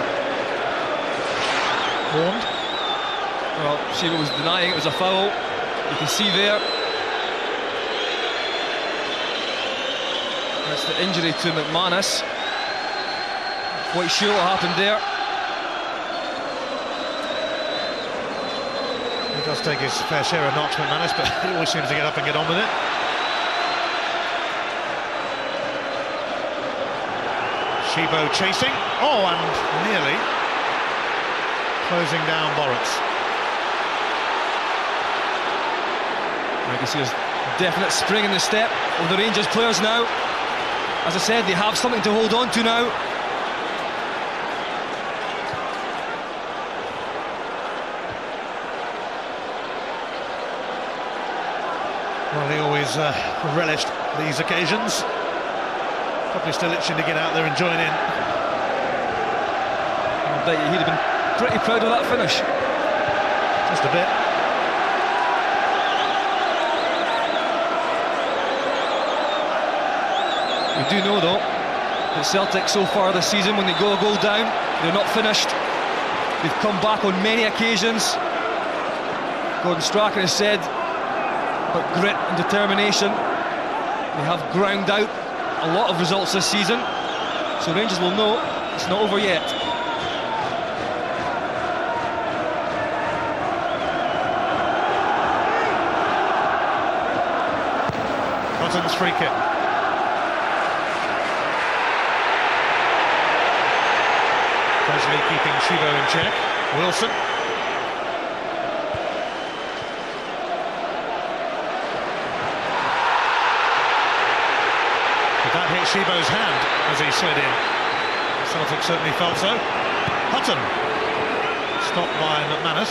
warned. Well, Shibo was denying it was a foul. You can see there. That's the injury to McManus. Quite sure what happened there. He does take his fair share of knocks, McManus, but he always seems to get up and get on with it. Shibo chasing. Oh, and nearly closing down Boruts. I can see there's definite spring in the step of the Rangers players now. As I said, they have something to hold on to now. Well, they always relished these occasions. Probably still itching to get out there and join in. I bet you he'd have been pretty proud of that finish. Just a bit. We do know, though, that Celtic so far this season, when they go a goal down, they're not finished. They've come back on many occasions. Gordon Strachan has said, but grit and determination, they have ground out a lot of results this season. So Rangers will know it's not over yet. Cotton's free kick. Presley keeping Shibo in check. Wilson. Did that hit Shibo's hand as he slid in? Celtic certainly felt so. Hutton. Stopped by McManus.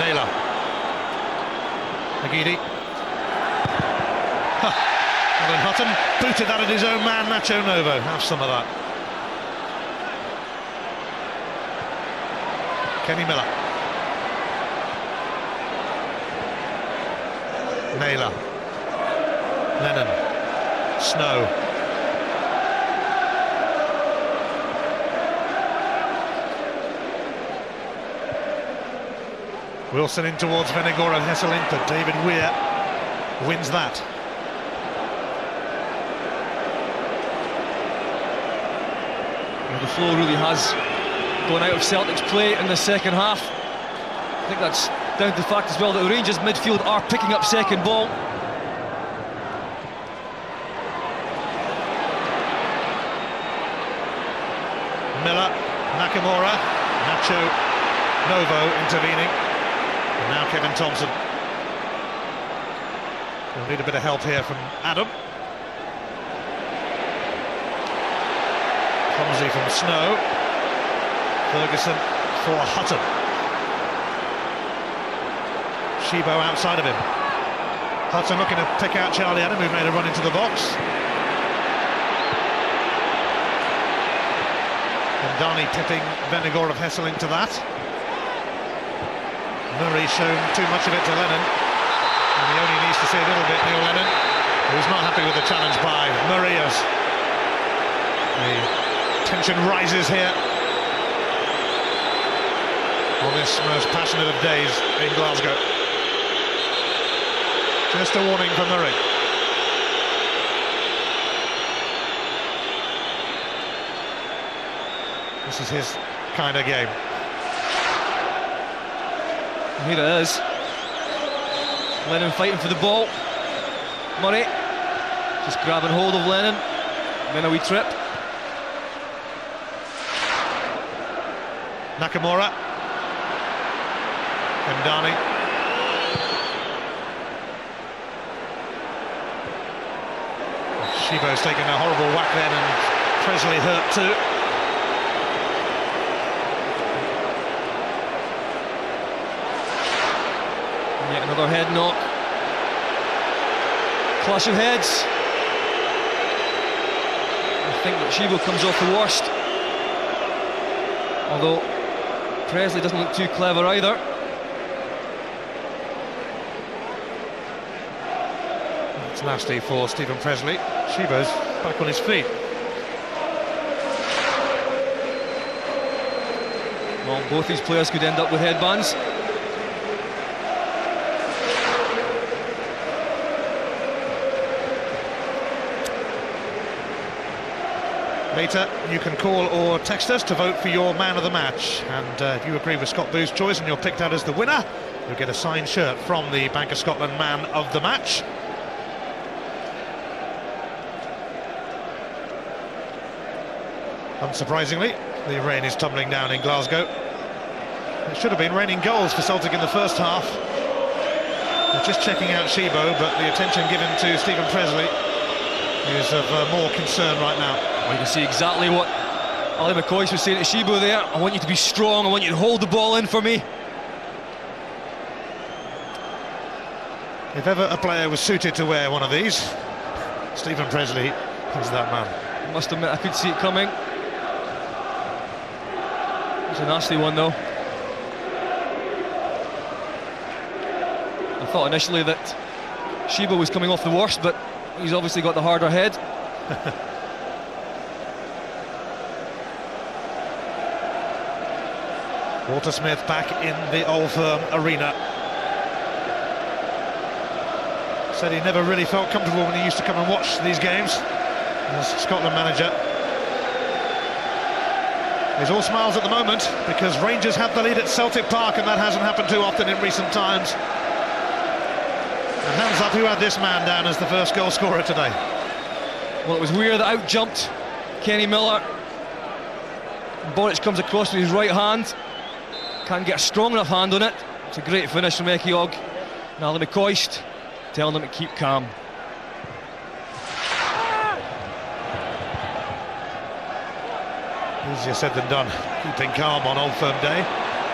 Naylor. McGeady. And then Hutton booted that at his own man, Nacho Novo. Have some of that. Kenny Miller. Naylor. Lennon. Snow. Wilson in towards Venegora Hesselink, but David Weir wins that. Well, the flow really has gone out of Celtic's play in the second half. I think that's down to the fact as well that the Rangers midfield are picking up second ball. Miller, Nakamura, Nacho Novo intervening, and now Kevin Thompson. We'll need a bit of help here from Adam. Clumsy from Snow. Ferguson for Hutton. Shibo outside of him. Hutton looking to pick out Charlie Adam, who made a run into the box. And Darnay tipping Venegor of Hesselink to that. Murray shown too much of it to Lennon, and he only needs to see a little bit, Neil Lennon, who's not happy with the challenge by Murray as the tension rises here on this most passionate of days in Glasgow. Just a warning for Murray. This is his kind of game. Here it is. Lennon fighting for the ball. Murray just grabbing hold of Lennon. Then a wee trip. Nakamura. Mdani. Shibo's taken a horrible whack then, and Presley hurt too. Yet another head knock. Clash of heads. I think that Shibo comes off the worst. Although Presley doesn't look too clever either. It's nasty for Stephen Presley. Shibo's back on his feet. Well, both these players could end up with headbands. Later, you can call or text us to vote for your man of the match. And if you agree with Scott Booth's choice and you're picked out as the winner, you'll get a signed shirt from the Bank of Scotland man of the match. Unsurprisingly, the rain is tumbling down in Glasgow. It should have been raining goals for Celtic in the first half. They're just checking out Shibo, but the attention given to Stephen Presley is of more concern right now. Well, you can see exactly what Ali McCoy was saying to Shibo there. I want you to be strong, I want you to hold the ball in for me. If ever a player was suited to wear one of these, Stephen Presley is that man. I must admit, I could see it coming. It's a nasty one though. I thought initially that Shibo was coming off the worst, but he's obviously got the harder head. Walter Smith back in the Old Firm arena. Said he never really felt comfortable when he used to come and watch these games as Scotland manager. He's all smiles at the moment because Rangers have the lead at Celtic Park, and that hasn't happened too often in recent times. And hands up, who had this man down as the first goal scorer today? Well, it was Weir that out-jumped Kenny Miller. Boric comes across with his right hand. Can't get a strong enough hand on it. It's a great finish from Ekiog. And Ali McCoist telling them to keep calm. Easier said than done, keeping calm on Old Firm Day.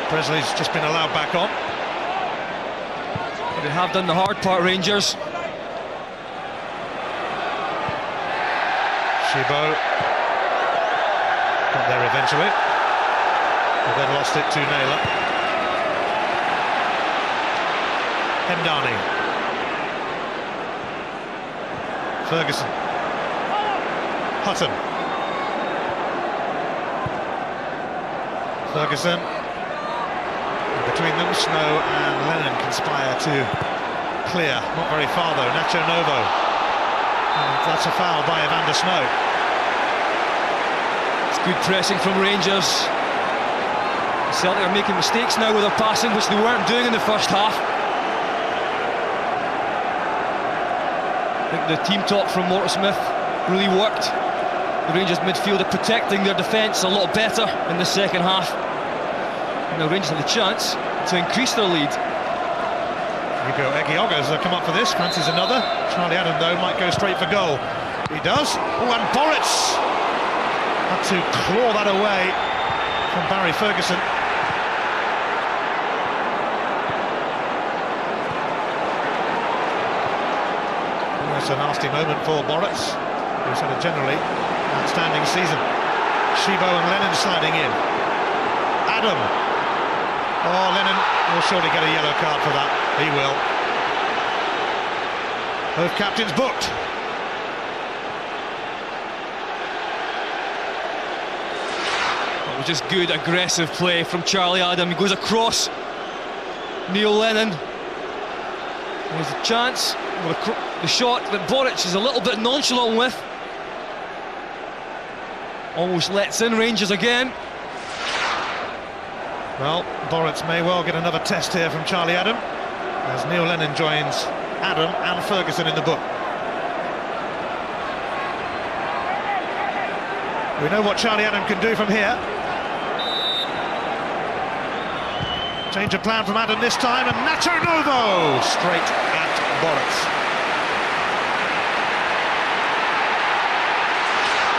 Presley's just been allowed back on. They have done the hard part, Rangers. Shibo got there eventually, but then lost it to Naylor. Mdani. Ferguson. Hutton. Ferguson. And between them, Snow and Lennon conspire to clear. Not very far though. Nacho Novo. And that's a foul by Evander Snow. It's good pressing from Rangers. Celtic are making mistakes now with their passing, which they weren't doing in the first half. I think the team talk from Walter Smith really worked. The Rangers midfield are protecting their defence a lot better in the second half. And the Rangers have the chance to increase their lead. Hugo Ekiog's come up for this, fancies another. Charlie Adam, though, might go straight for goal. He does. Oh, and Boric had to claw that away from Barry Ferguson. That's a nasty moment for Boric, who's had a generally outstanding season. Shibo and Lennon sliding in. Adam. Oh, Lennon He'll surely get a yellow card for that. He will. Both captains booked. It was just good, aggressive play from Charlie Adam. He goes across Neil Lennon. There's a chance with the shot that Boric is a little bit nonchalant with. Almost lets in Rangers again. Well, Boric may well get another test here from Charlie Adam, as Neil Lennon joins Adam and Ferguson in the book. We know what Charlie Adam can do from here. Change of plan from Adam this time, and Nacho Novo straight at Boric.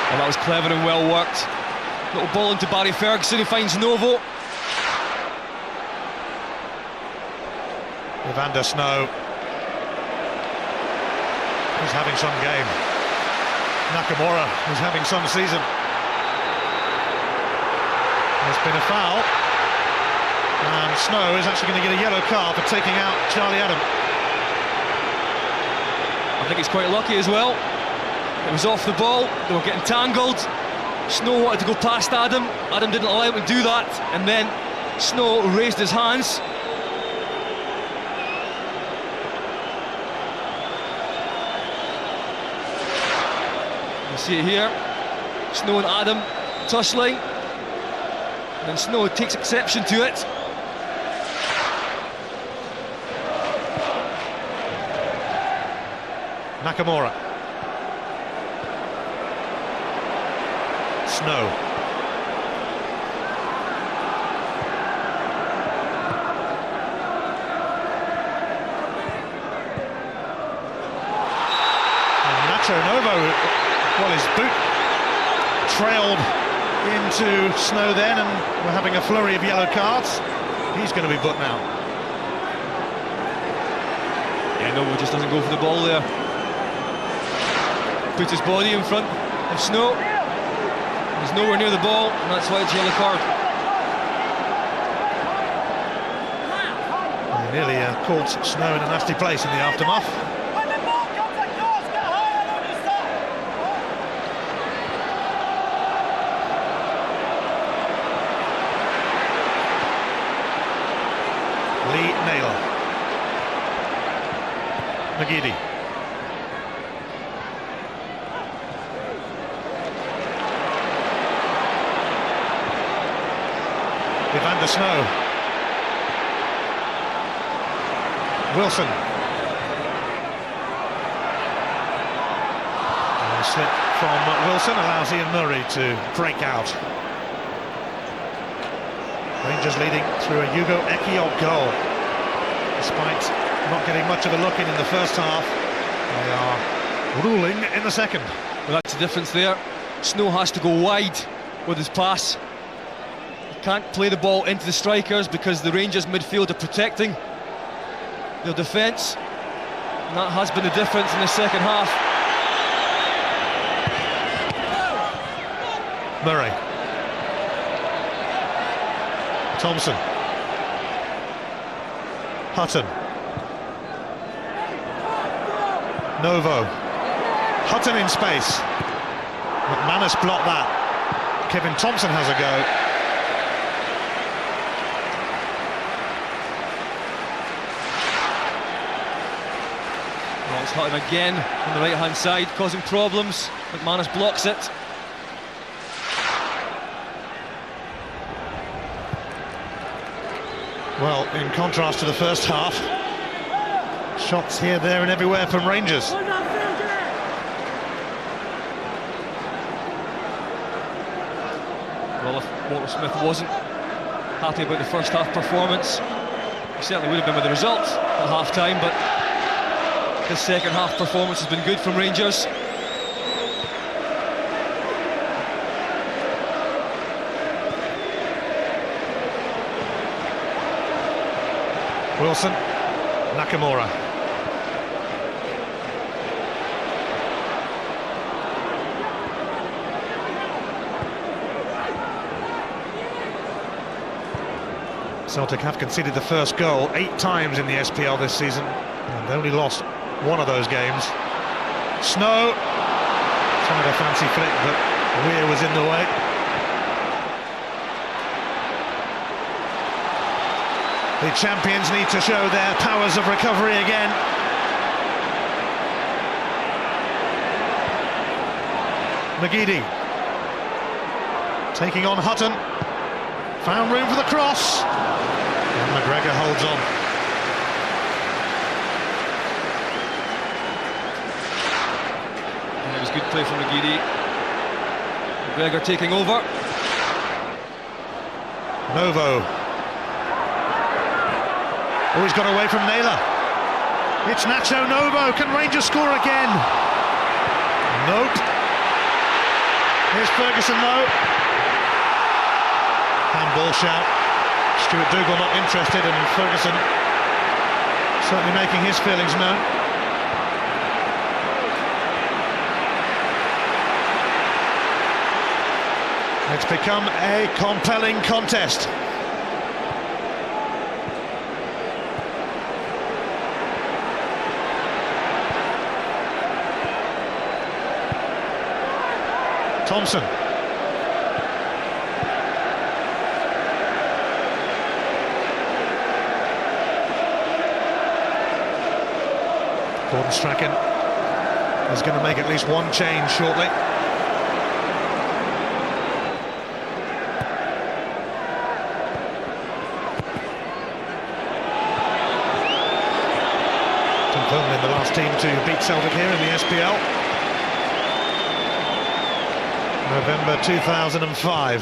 Well, that was clever and well worked. Little ball into Barry Ferguson, who finds Novo. Evander Snow is having some game. Nakamura is having some season. There's been a foul, and Snow is actually going to get a yellow card for taking out Charlie Adam. I think he's quite lucky as well. It was off the ball, they were getting tangled. Snow wanted to go past Adam. Adam didn't allow him to do that, and then Snow raised his hands. You see it here. Snow and Adam tussling. And then Snow takes exception to it. Nakamura. Snow. And Nacho Novo, well, his boot trailed into Snow then, and we're having a flurry of yellow cards. He's going to be booked now. Yeah, Novo just doesn't go for the ball there. Puts his body in front of Snow. He's nowhere near the ball, and that's why it's a yellow card. He nearly caught Snow in a nasty place in the aftermath. Lee Naylor. McGeady. Evander Snow. Wilson. And a slip from Wilson allows Ian Murray to break out. Rangers leading through a Hugo Ekiok goal. Despite not getting much of a look in the first half, they are ruling in the second. Well, that's the difference there. Snow has to go wide with his pass. Can't play the ball into the strikers because the Rangers midfield are protecting their defence, and that has been the difference in the second half. Murray. Thompson. Hutton. Novo. Hutton in space. McManus blocked that. Kevin Thompson has a go. It's Hutton again on the right hand side, causing problems. McManus blocks it. Well, in contrast to the first half, shots here, there and everywhere from Rangers. Well, if Walter Smith wasn't happy about the first half performance, he certainly would have been with the result at half time, but the second half performance has been good from Rangers. Wilson, Nakamura. Celtic have conceded the first goal 8 times in the SPL this season, and they only lost one of those games. Snow tried a fancy flick, but Weir was in the way. The champions need to show their powers of recovery again. McGeady taking on Hutton. Found room for the cross. And McGregor holds on. And it was good play from McGeady. McGregor taking over. Novo. Oh, he's got away from Naylor. It's Nacho Novo. Can Rangers score again? Nope. Here's Ferguson though. Handball shout. Stuart Dougal not interested, and Ferguson certainly making his feelings known. It's become a compelling contest. Thompson. Gordon Strachan is going to make at least one change shortly. Confirmed in the last team to beat Celtic here in the SPL. November 2005.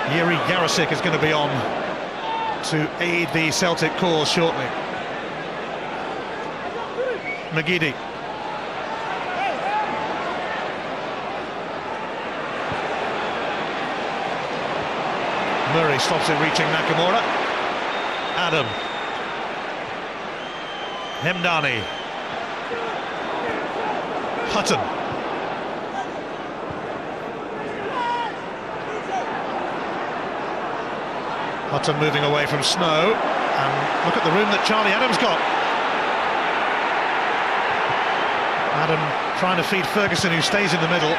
Jiri Jarosik is going to be on to aid the Celtic cause shortly. McGeady. Murray stops it reaching Nakamura. Adam. Hemdani. Hutton. Hutton moving away from Snow, and look at the room that Charlie Adams got. Adam trying to feed Ferguson, who stays in the middle.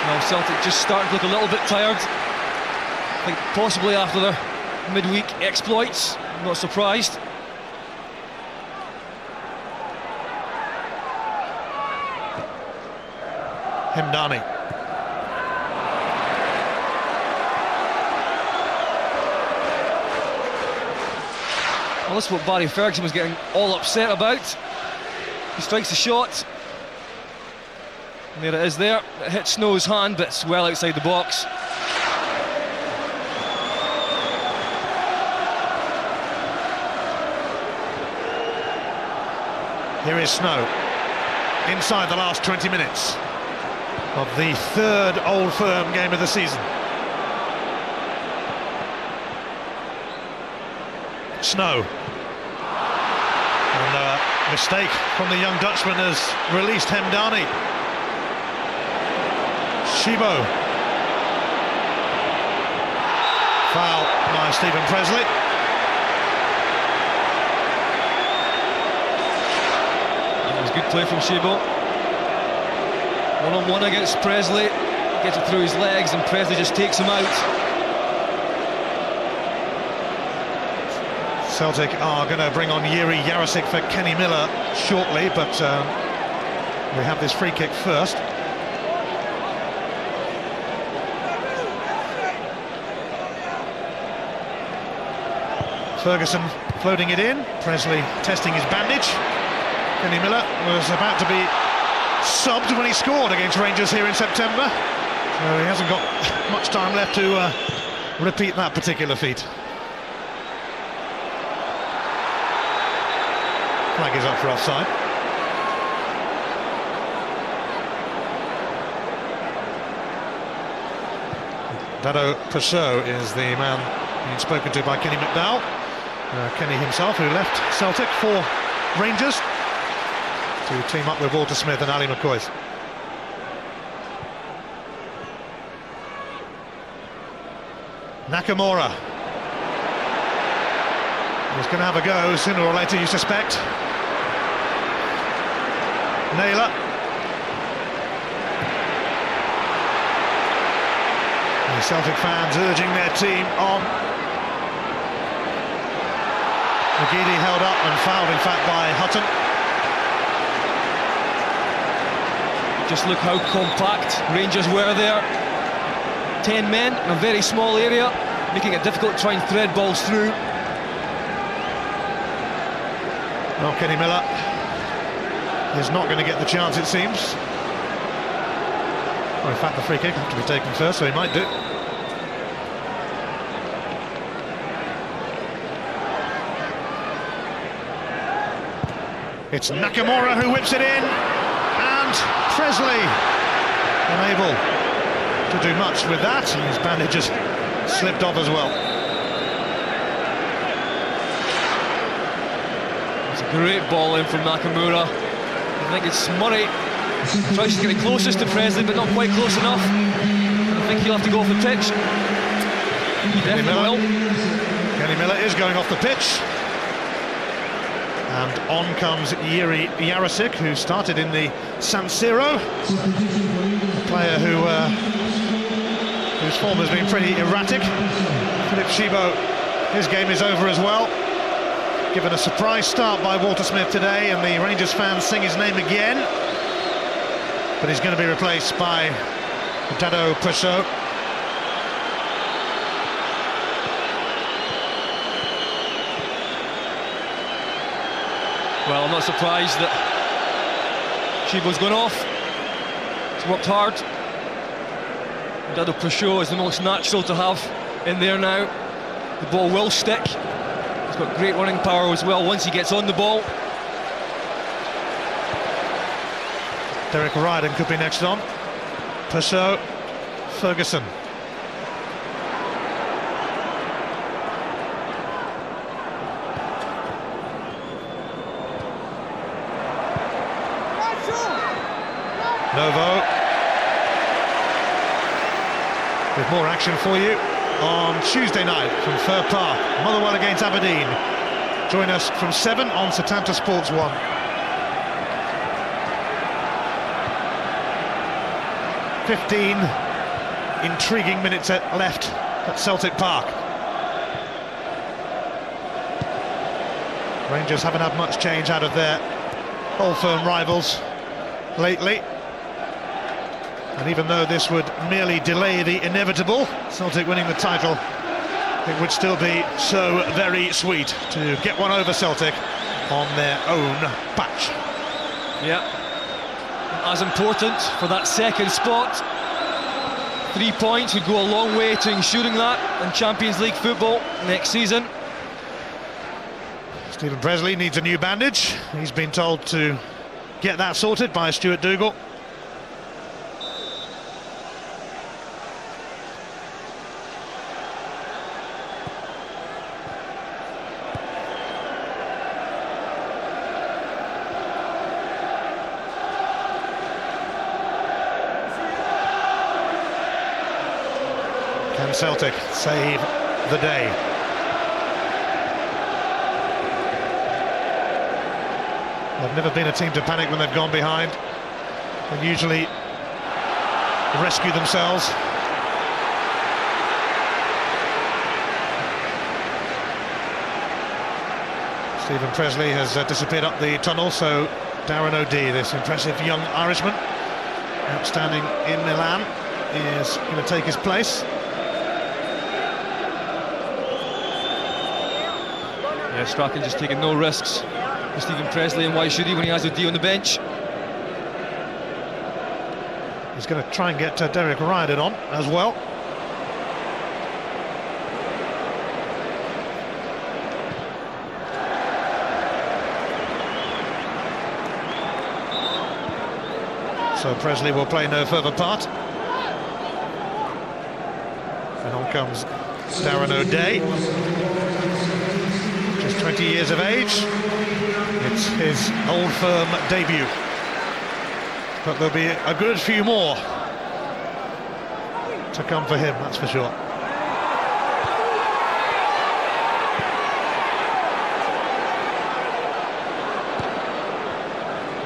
Now Celtic just starting to look a little bit tired. I think possibly after their midweek exploits. I'm not surprised. Hemdani. Well, this is what Barry Ferguson was getting all upset about. He strikes the shot. And there it is there. It hits Snow's hand, but it's well outside the box. Here is Snow. Inside the last 20 minutes of the third Old Firm game of the season. Snow. And a mistake from the young Dutchman has released Hemdani. Shibo. Foul by Stephen Presley. It was good play from Shibo. One-on-one against Presley. Gets it through his legs and Presley just takes him out. Celtic are going to bring on Jiri Jarosik for Kenny Miller shortly, but we have this free kick first. Ferguson floating it in, Presley testing his bandage. Kenny Miller was about to be subbed when he scored against Rangers here in September, so he hasn't got much time left to repeat that particular feat. Flag is up for offside. Dado Peugeot is the man being spoken to by Kenny McDowell. Kenny himself, who left Celtic for Rangers to team up with Walter Smith and Ali McCoy. Nakamura. He's going to have a go sooner or later, you suspect. Naylor. The Celtic fans urging their team on. McGeady held up and fouled, in fact, by Hutton. Just look how compact Rangers were there. 10 men in a very small area, making it difficult to try and thread balls through. Well, Kenny Miller is not going to get the chance, it seems. Well, in fact, the free kick has to be taken first, so he might do. It's Nakamura who whips it in, and Presley unable to do much with that. His bandage has slipped off as well. It's a great ball in from Nakamura. I think it's Murray tries to get it closest to Presley, but not quite close enough. And I think he'll have to go off the pitch. He definitely will. Kenny Miller is going off the pitch. And on comes Jiri Jarosik, who started in the San Siro. A player whose form has been pretty erratic. Philip Shibo, his game is over as well. Given a surprise start by Walter Smith today, and the Rangers fans sing his name again. But he's going to be replaced by Dado Peugeot. Well, I'm not surprised that Shibo's gone off. He's worked hard. Dado Peugeot is the most natural to have in there now. The ball will stick. He's got great running power as well once he gets on the ball. Derek Ryden could be next on. Peugeot, Ferguson. Novo. With more action for you on Tuesday night from Fir Park, Motherwell against Aberdeen. Join us from 7 on Setanta Sports 1. Intriguing minutes left at Celtic Park. Rangers haven't had much change out of their Old Firm rivals lately. And even though this would merely delay the inevitable, Celtic winning the title, it would still be so very sweet to get one over Celtic on their own patch. Yeah, as important for that second spot. 3 points would go a long way to ensuring that in Champions League football next season. Stephen Presley needs a new bandage. He's been told to get that sorted by Stuart Dougal. Can Celtic save the day? They've never been a team to panic when they've gone behind. They usually rescue themselves. Stephen Presley has disappeared up the tunnel, so Darren O'Dea, this impressive young Irishman, outstanding in Milan, is going to take his place. Yeah, Strachan just taking no risks with Stephen Presley, and why should he when he has O'Dea on the bench? He's going to try and get Derek Ryden on as well. So Presley will play no further part. And on comes Darren O'Dea. Just 20 years of age. It's his Old Firm debut. But there'll be a good few more to come for him, that's for sure.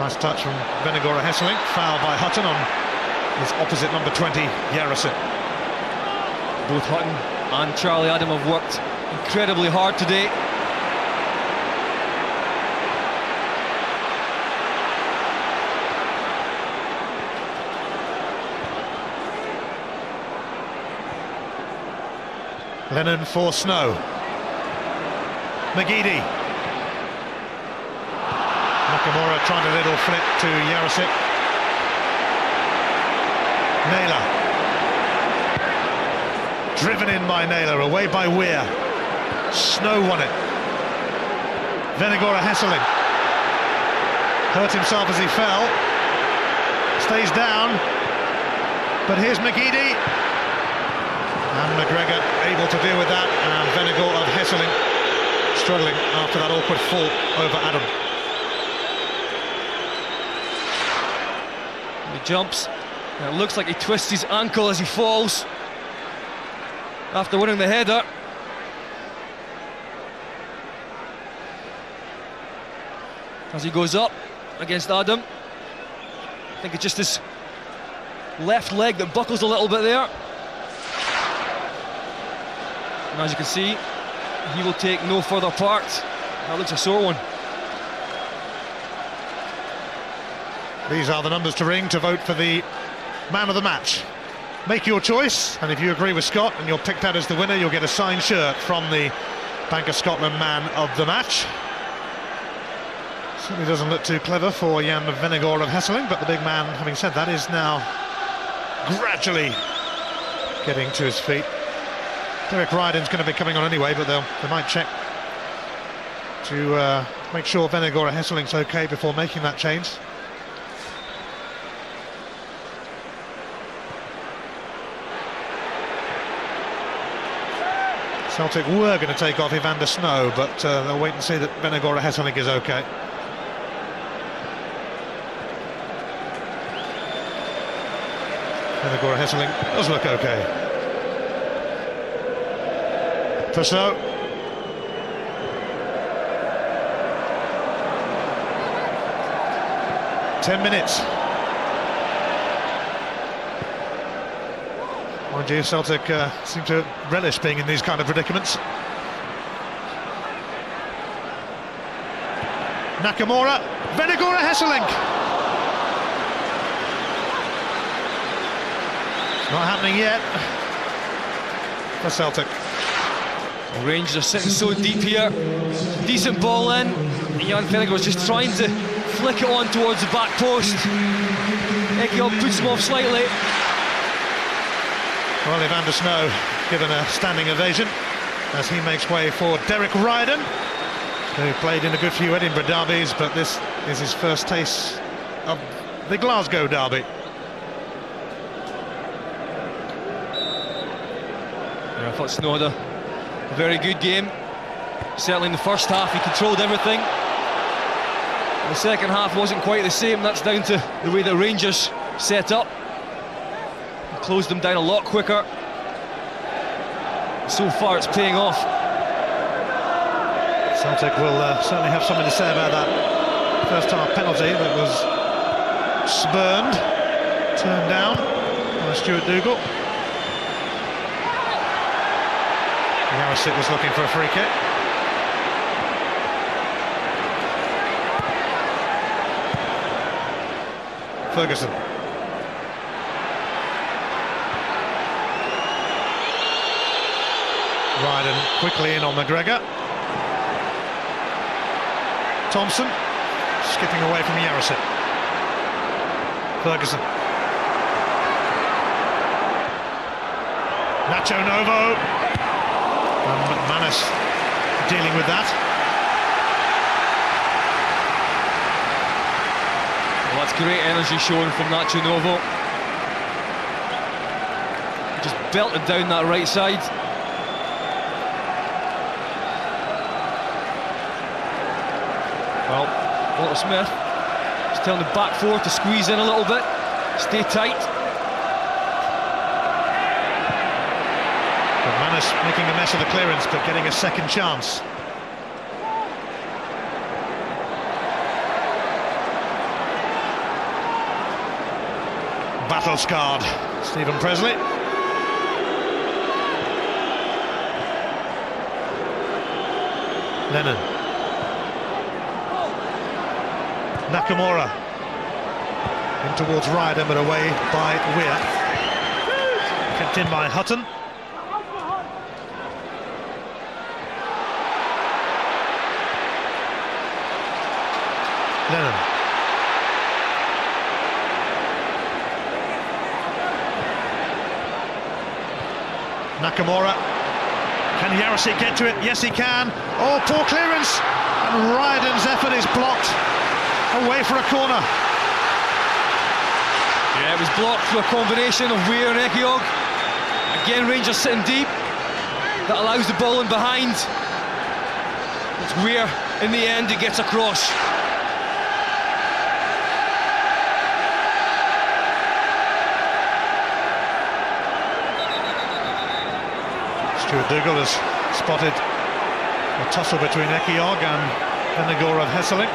Nice touch from Venegora Hesselink, foul by Hutton on his opposite number 20, Yarosip. Both Hutton and Charlie Adam have worked incredibly hard today. Lennon for Snow. McGeady. Nakamura trying a little flip to Yarosip. Naylor. Driven in by Naylor, away by Weir. Snow won it. Venegora Hesselink. Hurt himself as he fell. Stays down. But here's McGeady. And McGregor able to deal with that. And Venegora of Hesselink struggling after that awkward fall over Adam. He jumps. And it looks like he twists his ankle as he falls after winning the header. As he goes up against Adam, I think it's just his left leg that buckles a little bit there. And as you can see, he will take no further part. That looks a sore one. These are the numbers to ring to vote for the man of the match. Make your choice, and if you agree with Scott and you're picked out as the winner, you'll get a signed shirt from the Bank of Scotland man of the match. Certainly doesn't look too clever for Jan Venegora of Hesselink, but the big man, having said that, is now gradually getting to his feet. Derek Ryden's going to be coming on anyway, but they might check to make sure Venegora Hesselink's okay before making that change. Celtic were going to take off Evander Snow, but they'll wait and see that Venegora Hesselink is okay. Venegora Hesselink does look okay. Purcell. Ten minutes. Mind you, Celtic seem to relish being in these kind of predicaments. Nakamura, Venegora Hesselink. It's not happening yet for Celtic. The Rangers are sitting so deep here. Decent ball in. Jan Venegor's just trying to flick it on towards the back post. Ekiel puts him off slightly. Well, Evander Snow given a standing ovation as he makes way for Derek Ryden, who played in a good few Edinburgh derbies, but this is his first taste of the Glasgow derby. Yeah, I thought Snow had a very good game. Certainly in the first half he controlled everything. The second half wasn't quite the same. That's down to the way the Rangers set up. Closed them down a lot quicker. So far it's paying off. Celtic will certainly have something to say about that first half penalty that was spurned, turned down by Stuart Dougal. Yarosip was looking for a free kick. Ferguson. Ryden quickly in on McGregor. Thompson skipping away from Yarosip. Ferguson. Nacho Novo. And McManus dealing with that. Well, that's great energy shown from Nacho Novo. Just belted down that right side. Well, Walter Smith is telling the back four to squeeze in a little bit, stay tight. McManus making a mess of the clearance, but getting a second chance. battle-scarred Stephen Presley. Lennon. Nakamura. In towards Ryder, but away by Weir. Kept in by Hutton. Lennon. Nakamura. Can Yarosik get to it? Yes, he can. Oh, poor clearance. And Ryden's effort is blocked away for a corner. Yeah, it was blocked through a combination of Weir and Ekiog. Again, Rangers sitting deep. That allows the ball in behind. It's Weir, in the end, it gets across. Stuart Dougal has spotted a tussle between Ekiog and Venegor of Hesseling.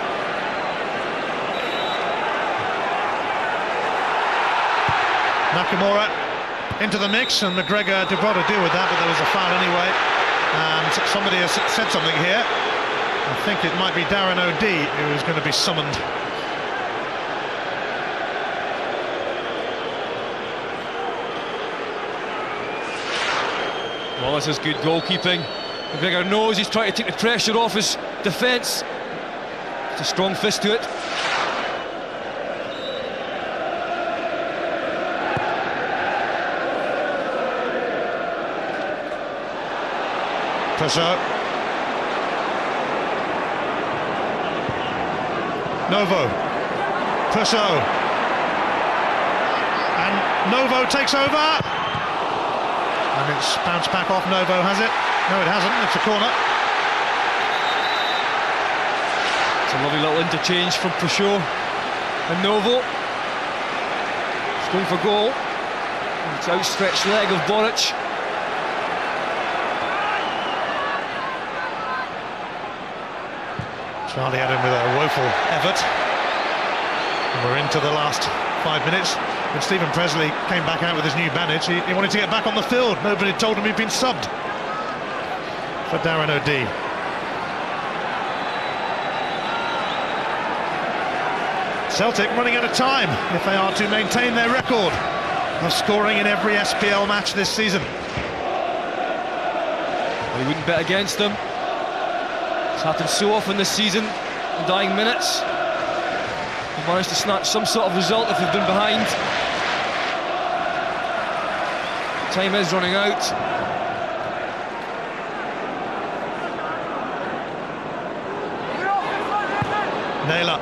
Nakamura into the mix, and McGregor did well to deal with that, but there was a foul anyway. And somebody has said something here. I think it might be Darren O'Dea who is going to be summoned. Well, this is good goalkeeping. McGregor knows he's trying to take the pressure off his defence. It's a strong fist to it. Perso. Novo. Perso. And Novo takes over. And it's bounced back off Novo, has it? No, it hasn't. It's a corner. It's a lovely little interchange from Peugeot and Novo. It's going for goal. It's outstretched leg of Boric. Charlie Adam with a woeful effort. And we're into the last 5 minutes. When Stephen Presley came back out with his new bandage, he wanted to get back on the field. Nobody told him he'd been subbed for Darren O'Dea. Celtic running out of time if they are to maintain their record of scoring in every SPL match this season. Well, he wouldn't bet against them. It's happened so often this season in dying minutes. He managed to snatch some sort of result if they've been behind. Time is running out. Naylor.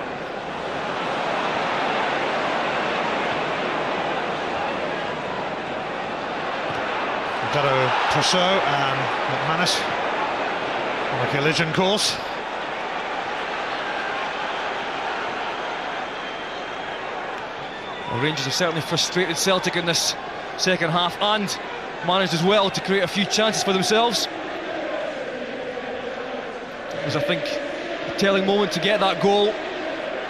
Ricardo Perso and McManus on a collision course. Well, Rangers have certainly frustrated Celtic in this second half and managed as well to create a few chances for themselves. It was, I think, a telling moment to get that goal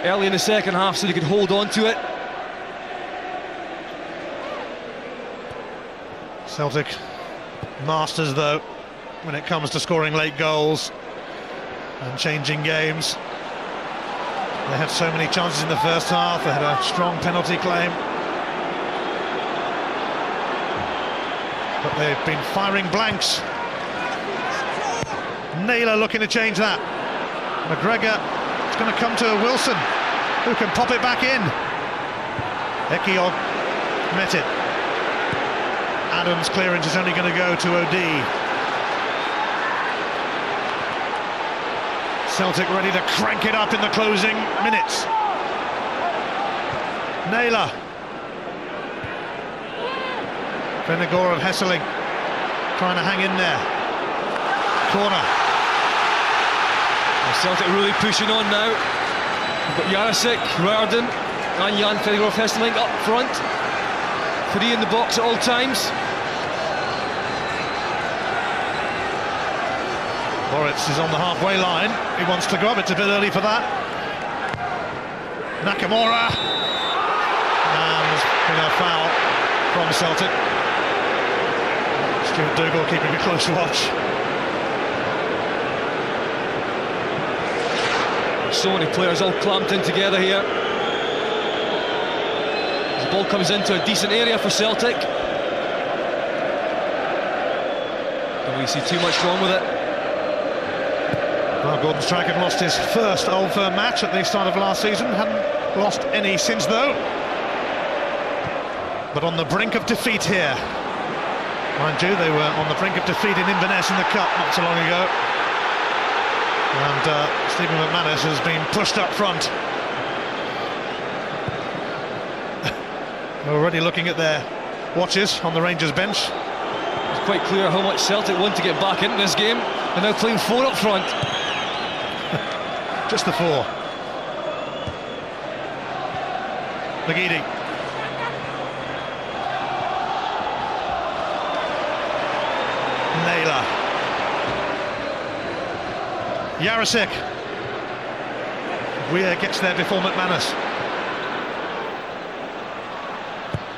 early in the second half so they could hold on to it. Celtic masters, though, when it comes to scoring late goals and changing games. They had so many chances in the first half. They had a strong penalty claim, but they've been firing blanks. Naylor looking to change that. McGregor, it's going to come to Wilson, who can pop it back in. Ekiog met it. Adams' clearance is only going to go to O'Dea. Celtic ready to crank it up in the closing minutes. Naylor. Venegor of Hesseling trying to hang in there. Corner. Well, Celtic really pushing on now. We've got Yarosik, Riordan and Jan Venegor of Hesseling up front. 3 in the box at all times. Moritz is on the halfway line. He wants to go up. It's a bit early for that. Nakamura. And there's been a foul from Celtic. Stuart Dougal keeping a close watch. So many players all clamped in together here. The ball comes into a decent area for Celtic. Don't really see too much wrong with it. Well, Gordon Strachan lost his first Old Firm match at the start of last season. Hadn't lost any since, though. But on the brink of defeat here. Mind you, they were on the brink of defeat in Inverness in the Cup not so long ago. And Stephen McManus has been pushed up front. We're already looking at their watches on the Rangers bench. It's quite clear how much Celtic want to get back into this game. They're now playing 4 up front. Just the 4. McGeady. Naylor. Jarosik. Weir gets there before McManus.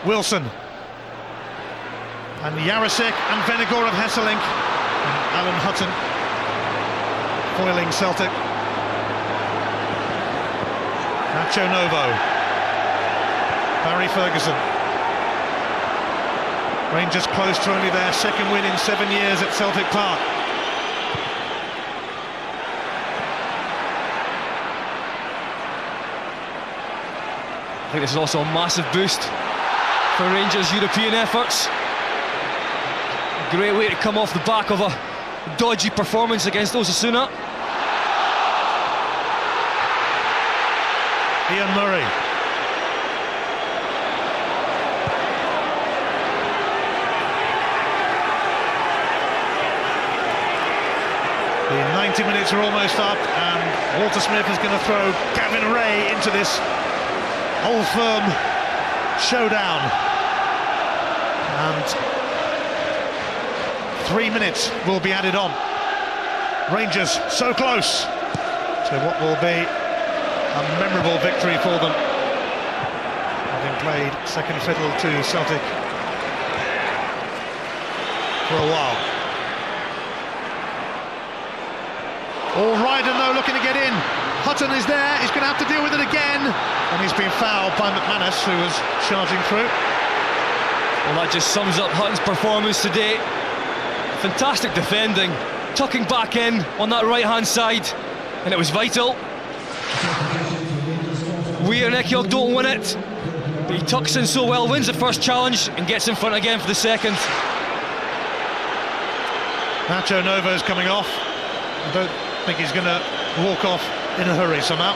Wilson. And Jarosik and Vennegoor of Hesselink. And Alan Hutton foiling Celtic. Nacho Novo. Barry Ferguson. Rangers close to only their second win in 7 years at Celtic Park. I think this is also a massive boost for Rangers' European efforts. A great way to come off the back of a dodgy performance against Osasuna. Ian Murray. The 90 minutes are almost up, and Walter Smith is going to throw Gavin Ray into this Old Firm showdown. And 3 minutes will be added on. Rangers so close to what will be a memorable victory for them, having played second fiddle to Celtic for a while. All right, and though looking to get in. Hutton is there, he's going to have to deal with it again, and he's been fouled by McManus, who was charging through. Well, that just sums up Hutton's performance today. Fantastic defending, tucking back in on that right-hand side, and it was vital. Weir and Ekiog don't win it, but he tucks in so well, wins the first challenge, and gets in front again for the second. Nacho Novo's coming off. I don't think he's going to walk off in a hurry somehow.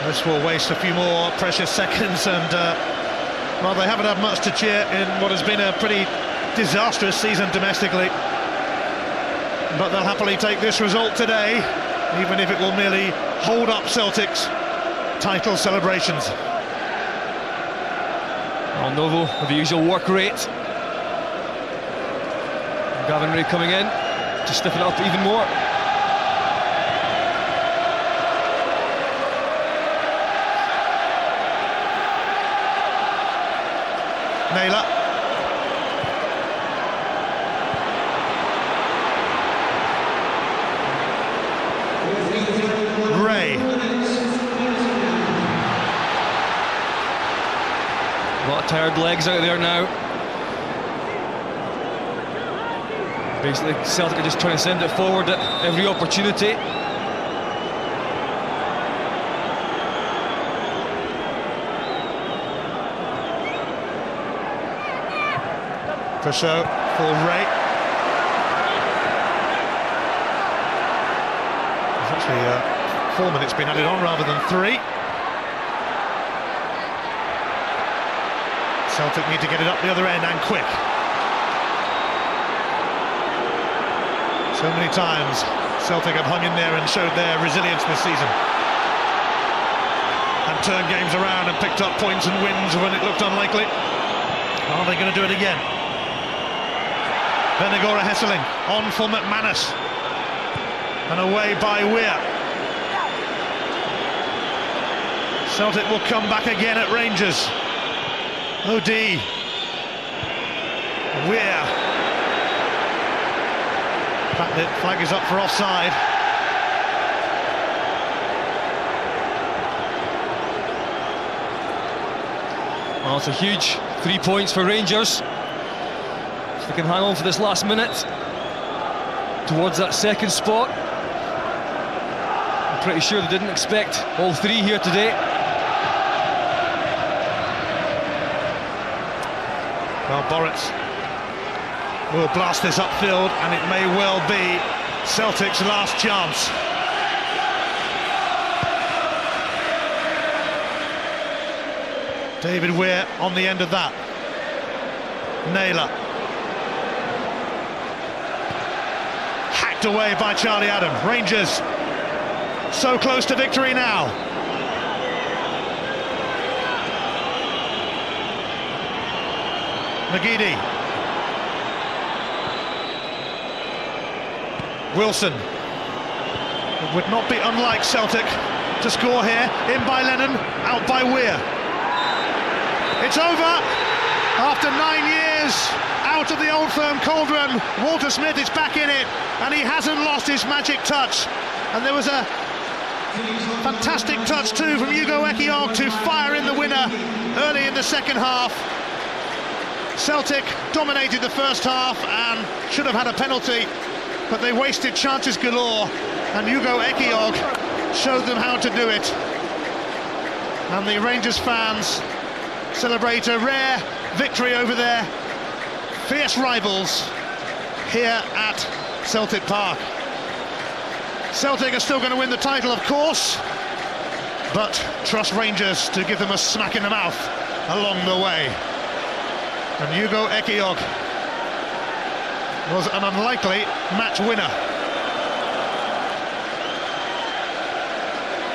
This will waste a few more precious seconds, and well, they haven't had much to cheer in what has been a pretty disastrous season domestically. But they'll happily take this result today, even if it will merely hold up Celtic's title celebrations. Well, Novo with the usual work rate. Gavin Ray coming in to stiffen it up even more. Naylor. Ray. A lot of tired legs out there now. Basically, Celtic are just trying to send it forward at every opportunity. For show for Ray. There's actually 4 minutes been added on rather than 3. Celtic need to get it up the other end and quick. So many times Celtic have hung in there and showed their resilience this season, and turned games around and picked up points and wins when it looked unlikely. Are they going to do it again? Vennegoor Hesselink on for McManus, and away by Weir. Celtic will come back again at Rangers. OD. Weir. Flag is up for offside. Well, it's a huge 3 points for Rangers. If they can hang on for this last minute towards that second spot. I'm pretty sure they didn't expect all three here today. Well, Boritz will blast this upfield, and it may well be Celtic's last chance. David Weir on the end of that. Naylor. Hacked away by Charlie Adam. Rangers so close to victory now. McGeady. Wilson. It would not be unlike Celtic to score here. In by Lennon, out by Weir. It's over. After 9 years out of the Old Firm cauldron, Walter Smith is back in it, and he hasn't lost his magic touch. And there was a fantastic touch too from Hugo Ekiog to fire in the winner early in the second half. Celtic dominated the first half and should have had a penalty, but they wasted chances galore, and Hugo Ekiog showed them how to do it. And the Rangers fans celebrate a rare victory over their fierce rivals here at Celtic Park. Celtic are still going to win the title, of course, but trust Rangers to give them a smack in the mouth along the way. And Hugo Ekiog was an unlikely match winner.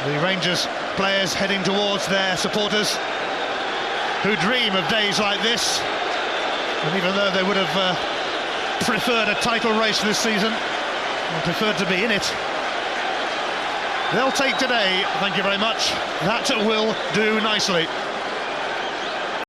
The Rangers players heading towards their supporters, who dream of days like this, and even though they would have preferred a title race this season, and preferred to be in it, they'll take today, thank you very much, that will do nicely.